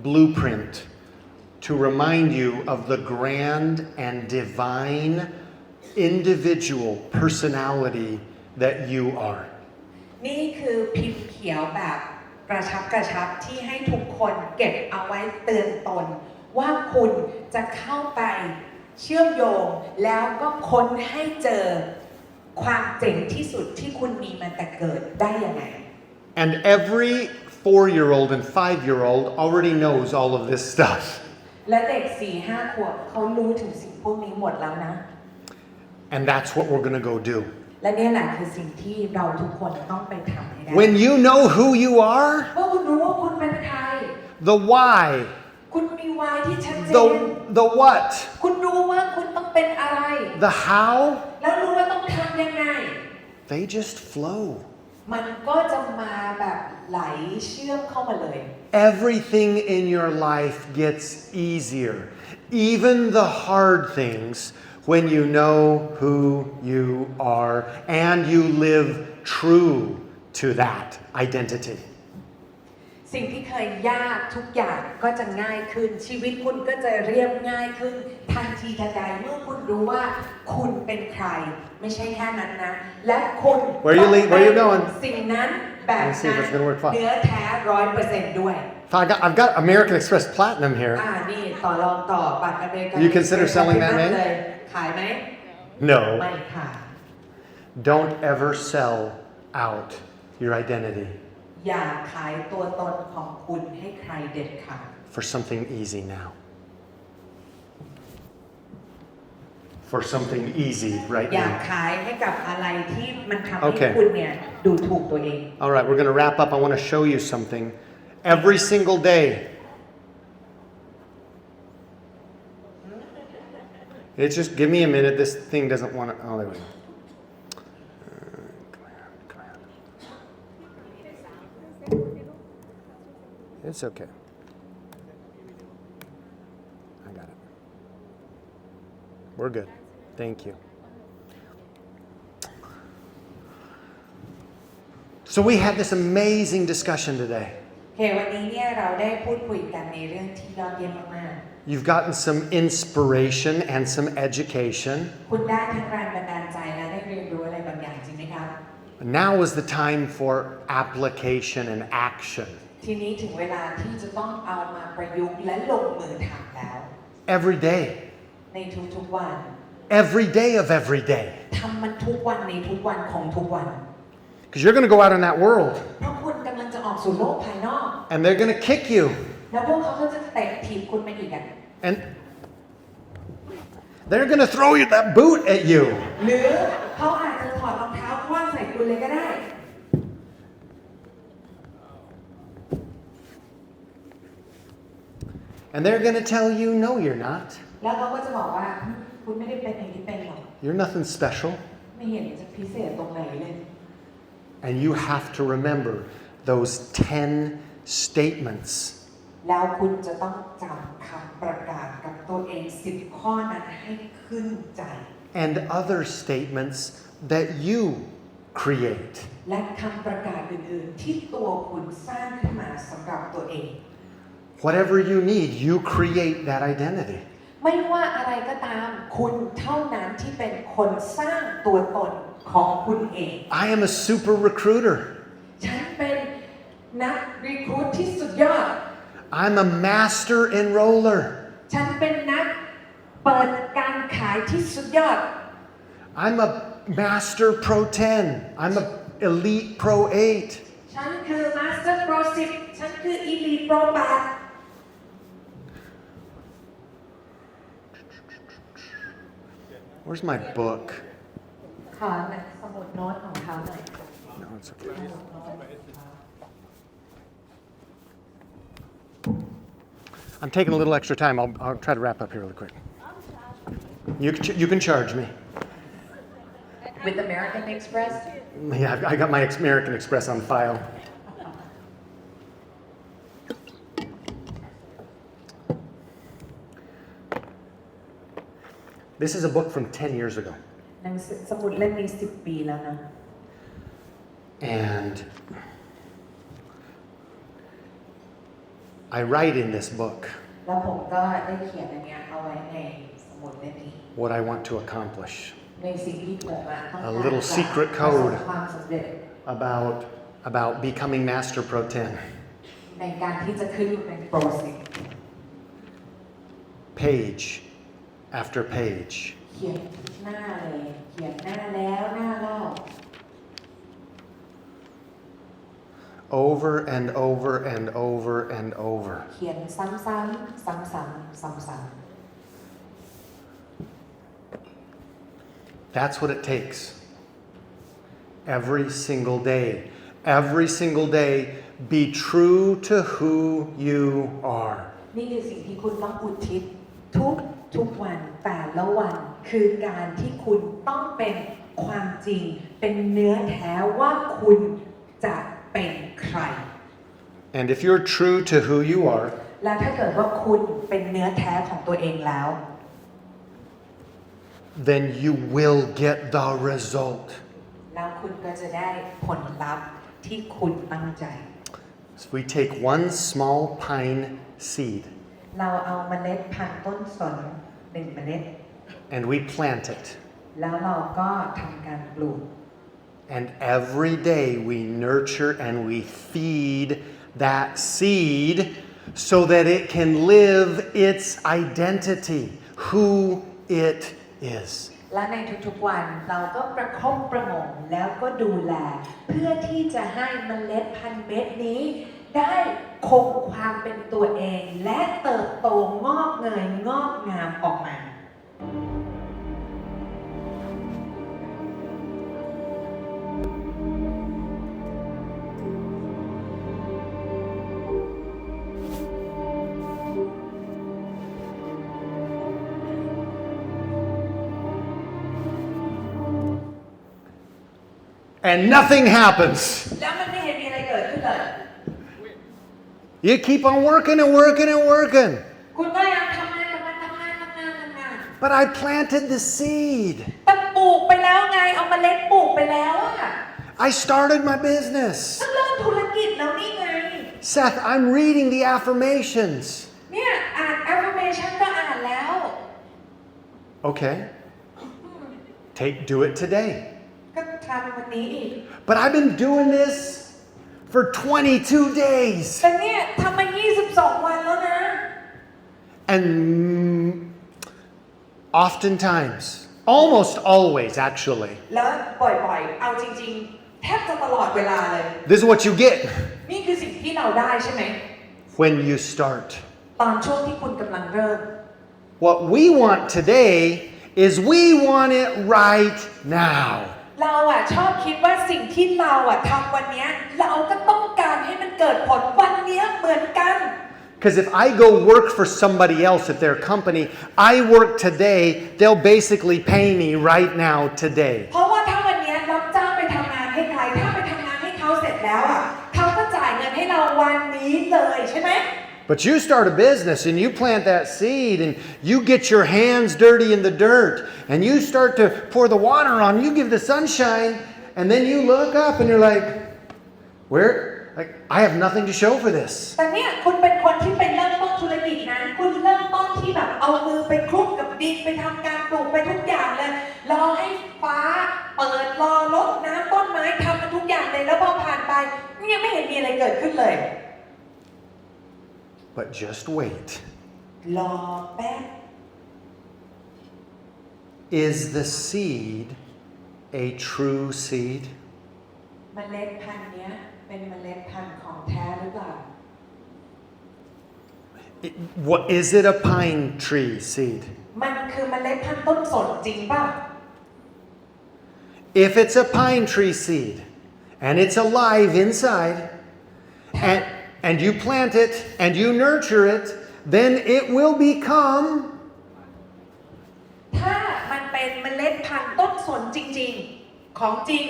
blueprint to remind you of the grand and divine individual personality that you are. นี่คือพิมพ์เขียวแบบกระชับที่ให้ทุกคนเก็บเอาไว้เตือนตน ว่าคุณจะเข้าไปเชื่อมโยง แล้วก็ค้นให้เจอความเจ๋งที่สุดที่คุณมีมาแต่เกิดได้ยังไง And every 4-year-old and 5-year-old already knows all of this stuff. และเด็ก 4-5 ขวบเขารู้ถึงสิ่งพวกนี้หมดแล้วนะ And that's what we're gonna go do. และนี่แหละคือสิ่งที่เราทุกคนต้องไปทำให้ได้ When you know who you are, เมื่อคุณรู้ว่าคุณเป็นใคร the why, คุณมีวายที่ชัดเจน the what, คุณรู้ว่าคุณต้องเป็นอะไร the how, แล้วรู้ว่าต้องทำยังไง they just flow. มันก็จะมาแบบไหลเชื่อมเข้ามาเลย Everything in your life gets easier, even the hard things, when you know who you are and you live true to that identity. สิ่งที่เคยยากทุกอย่างก็จะง่ายขึ้น ชีวิตคุณก็จะเรียบง่ายขึ้น ทันทีทันใดเมื่อคุณรู้ว่าคุณเป็นใคร ไม่ใช่แค่นั้นนะ และคุณ Where you going? สิ่งนั้นแบบ Let's see if นั้น it's gonna work fine. เนื้อแท้ 100% ด้วย I've got American Express Platinum here. นี่ต่อรองต่อบัตรอเมริกัน You consider selling that, man? เลยขายไหม No. ไม่ขาย Don't ever sell out your identity อย่าขายตัวตนของคุณให้ใครเด็ดขาด for something easy now. For something easy right อย่า now. ขายให้กับอะไรที่มันทำให้ Okay. คุณเนี่ยดูถูกตัวเอง All right, we're going to wrap up. I want to show you something. Every single day. It's just, give me a minute. This thing doesn't want to, oh, there we go. Come on. It's okay. I got it. We're good. Thank you. So we had this amazing discussion today. โอเควันนี้เนี่ยเราได้พูดคุยกันในเรื่องที่ยอดเยี่ยมมาก You've gotten some inspiration and some education. ๆคุณได้ทั้งแรงบันดาลใจและได้เรียนรู้อะไรบางอย่างจริงไหมครับ Now is the time for application and action. ทีนี้ถึงเวลาที่จะต้องเอามาประยุกต์และลงมือทำแล้ว Every day. ในทุกๆวัน Every day of every day. ทำมันทุกวันในทุกวันของทุกวัน Because you're going to go out in that world เพราะคุณกำลังจะออกสู่โลกภายนอก and they're going to kick you. แล้วพวกเขาก็จะเตะถีบคุณไปอีกอ่ะ And they're going to throw you that boot at you. หรือเขาอาจจะถอดรองเท้าคว้างใส่คุณเลยก็ได้ And they're going to tell you, no, you're not. แล้วเขาก็จะบอกว่าคุณไม่ได้เป็นอย่างที่เป็นหรอก You're nothing special. ไม่เห็นจะพิเศษตรงไหนเลย And you have to remember those 10 statements. แล้วคุณจะต้องจำคำประกาศกับตัวเอง10ข้อนั้นให้ขึ้นใจ And other statements that you create. และคำประกาศอื่นๆที่ตัวคุณสร้างขึ้นมาสำหรับตัวเอง Whatever you need, you create that identity. ไม่ว่าอะไรก็ตามคุณเท่านั้นที่เป็นคนสร้างตัวตนของคุณเอง I am a super recruiter. ฉันเป็นนักรีครูทที่สุดยอด I'm a master enroller. ฉันเป็นนักเปิดการขายที่สุดยอด I'm a master pro 10. I'm a elite pro 8. ฉันคือ Master Pro 10 ฉันคือ Elite Pro 8 Where's my book? ขอสมุดโน้ตของเขาหน่อย No, it's okay. I'm taking a little extra time. I'll try to wrap up here really quick. You can charge me. with American Express Yeah, I got my American Express on file. This is a book from 10 years ago. หนังสือสมุดเล่มนี้10 ปีแล้วนะ And I write in this book แล้วผมก็ได้เขียนอันเนี้ยเอาไว้ในสมุดเล่มนี้ what I want to accomplish. ในสิ่งที่ผมต้องการ A little secret ประส code บความสำเร็จ about becoming Master Pro 10. ในการที่จะขึ้นเป็นโปรสิง Page after page. เขียนหน้าเลยเขียนหน้าแล้วหน้าเล่า Over and over and over and over. เขียนซ้ำๆซ้ำๆ That's what it takes. Every single day. Every single day, be true to who you are. นี่คือสิ่งที่คุณต้องอุทิศทุกวันแต่ละวันคือการที่คุณต้องเป็นความจริงเป็นเนื้อแท้ว่าคุณจะเป็นใคร And if you're true to who you are, และถ้าเกิดว่าคุณเป็นเนื้อแท้ของตัวเองแล้ว then you will get the result. แล้วคุณก็จะได้ผลลัพธ์ที่คุณตั้งใจ So we take one small pine seed เราเอาเมล็ดพันธุ์ต้นสน1 เมล็ด and we plant it. แล้วเราก็ทำการปลูก And every day we nurture and we feed that seed so that it can live its identity, who it is. และในทุกๆวันเราก็ประคบประหงมแล้วก็ดูแลเพื่อที่จะให้เมล็ดพันธุ์เม็ดนี้ได้คงความเป็นตัวเองและเติบโตงอกเงยงอกงามออกมา And nothing happens. แล้วมันไม่เห็นมีอะไรเกิดขึ้นเลย You keep on working and working and working. คุณก็ยังทำงาน But I planted the seed. แต่ปลูกไปแล้วไงเอาเมล็ดปลูกไปแล้วอะ I started my business. ก็เริ่มธุรกิจแล้วนี่ไง Seth, I'm reading the affirmations. เนี่ยอ่าน affirmation ก็อ่านแล้ว Okay. Do it today. ก็ทำวันนี้อีก But I've been doing this for 22 days. แต่เนี่ยทำมา22 วันแล้วนะ And oftentimes, almost always actually, แล้วบ่อยๆ เอาจริงๆ แทบจะตลอดเวลาเลย this is what you get นี่คือสิ่งที่เราได้ใช่ไหม when you start. ตอนช่วงที่คุณกำลังเริ่ม What we want today is we want it right now. เราอะชอบคิดว่าสิ่งที่เราอะทำวันเนี้ยเราก็ต้องการให้มันเกิดผลวันเนี้ยเหมือนกัน Because if I go work for somebody else at their company, I work today, they'll basically pay me right now today. เพราะว่าถ้าวันเนี้ยรับจ้างไปทำงานให้ใครถ้าไปทำงานให้เขาเสร็จแล้วอะเขาก็จ่ายเงินให้เราวันนี้เลยใช่ไหม But you start a business and you plant that seed and you get your hands dirty in the dirt and you start to pour the water on, you give the sunshine, and then you look up and you're like, I have nothing to show for this. แต่เนี่ยคุณเป็นคนที่ไปเริ่มต้นธุรกิจนะคุณเริ่มต้นที่แบบเอามือไปคลุกกับดินไปทำการปลูกไปทุกอย่างเลยรอให้ฟ้าเปิดรอรดน้ำต้นไม้ทำมันทุกอย่างเลยแล้วพอผ่านไปเนี่ยไม่เห็นมีอะไรเกิดขึ้นเลย But just wait. รอแป๊บ Is the seed a true seed? เมล็ดพันธุ์เนี้ยเป็นเมล็ดพันธุ์ของแท้หรือเปล่า What is it? A pine tree seed? มันคือเมล็ดพันธุ์ต้นสนจริงป่ะ If it's a pine tree seed and it's alive inside and you plant it and you nurture it, then it will become ถ้ามันเป็นเมล็ดพันธุ์ต้นสนจริงๆของจริง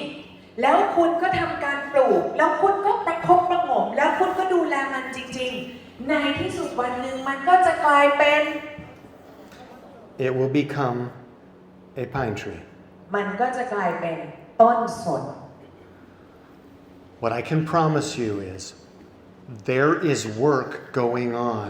แล้วคุณก็ทำการปลูกแล้วคุณก็ประคบประหงมแล้วคุณก็ดูแลมันจริงๆในที่สุดวันหนึ่งมันก็จะกลายเป็น it will become a pine tree. มันก็จะกลายเป็นต้นสน What I can promise you is there is work going on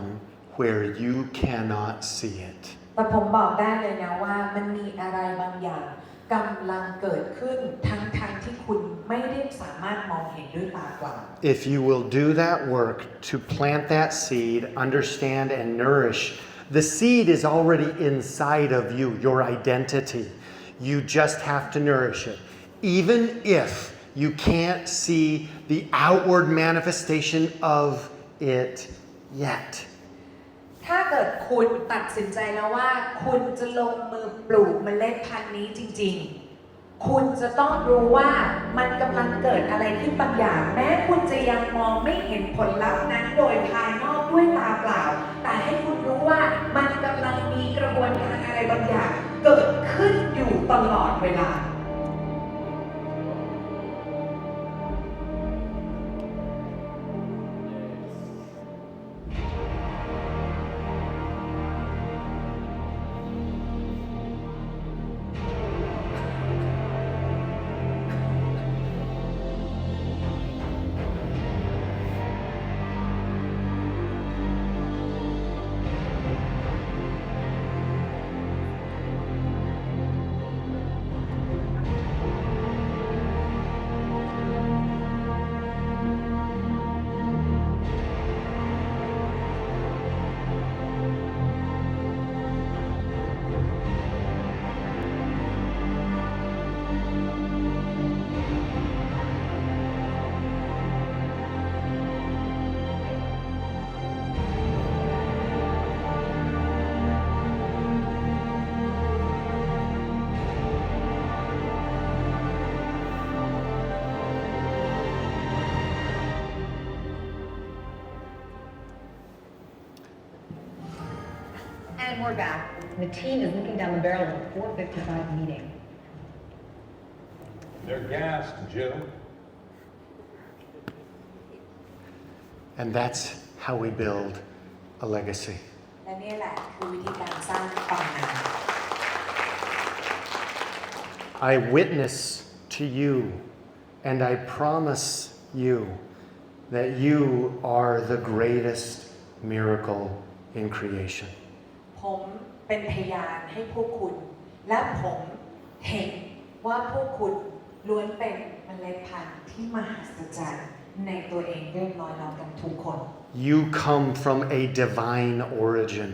where you cannot see it. แต่ผมบอกได้เลยนะว่ามันมีอะไรบางอย่างกำลังเกิดขึ้นทั้งที่คุณไม่ได้สามารถมองเห็นด้วยตาเปล่า If you will do that work to plant that seed, understand and nourish, the seed is already inside of you, your identity. You just have to nourish it. Even if you can't see the outward manifestation of it yet. ถ้าเกิดคุณตัดสินใจแล้วว่าคุณจะลงมือปลูกเมล็ดพันธุ์นี้จริงๆ คุณจะต้องรู้ว่ามันกำลังเกิดอะไรขึ้นบางอย่างแม้คุณจะยังมองไม่เห็นผลลัพธ์นั้นโดยภายนอกด้วยตาเปล่าแต่ให้คุณรู้ว่ามันกำลังมีกระบวนการอะไรบางอย่างเกิดขึ้นอยู่ตลอดเวลาAnd we're back. The team is looking down the barrel of a 4:55 meeting. They're gassed, Jill. And that's how we build a legacy. และนี่แหละคือวิธีการสร้างตำนาน I witness to you and I promise you that you are the greatest miracle in creation. ผมเป็นพยานให้พวกคุณและผมเห็นว่าพวกคุณล้วนเป็นเมล็ดพันธุ์ที่มหัศจรรย์ในตัวเองเรียบร้อยแล้วกันทุกคน You come from a divine origin.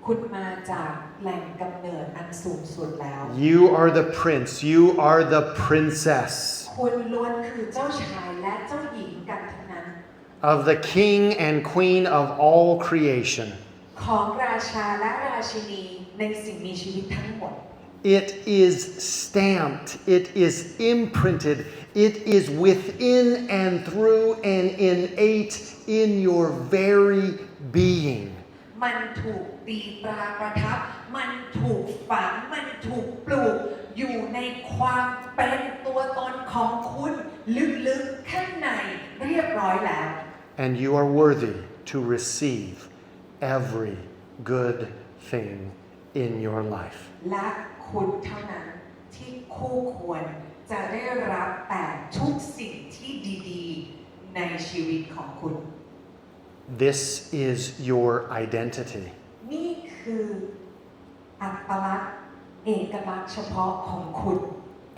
คุณมาจากแหล่งกำเนิดอันสูงสุดแล้ว You are the prince. You are the princess คุณล้วนคือเจ้าชายและเจ้าหญิงกันทั้งนั้น of the king and queen of all creation. ของราชาและราชินีในสิ่งมีชีวิตทั้งหมด It is stamped, it is imprinted, it is within and through and innate in your very being. มันถูกตีตราประทับมันถูกฝังมันถูกปลูกอยู่ในความเป็นตัวตนของคุณลึกๆข้างในเรียบร้อยแล้ว And you are worthy to receive every good thing in your life. และคุณเท่านั้นที่คู่ควรจะได้รับแต่ทุกสิ่งที่ดีๆในชีวิตของคุณ This is your identity. นี่คืออัตลักษณ์เอกลักษณ์เฉพาะของคุณ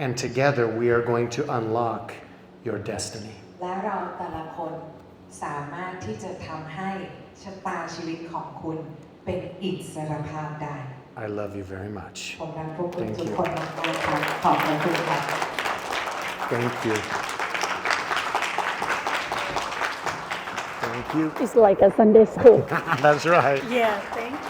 And together we are going to unlock your destiny. และเราแต่ละคนสามารถที่จะทำให้ชะตาชีวิตของคุณเป็นอิสรภาพได้ I love you very much. ผมรักพวกคุณ Thank ทุก you. คนมากๆครับขอบคุณครับ Thank you. Thank Thank you. It's like a Sunday school. That's right. Yeah, thank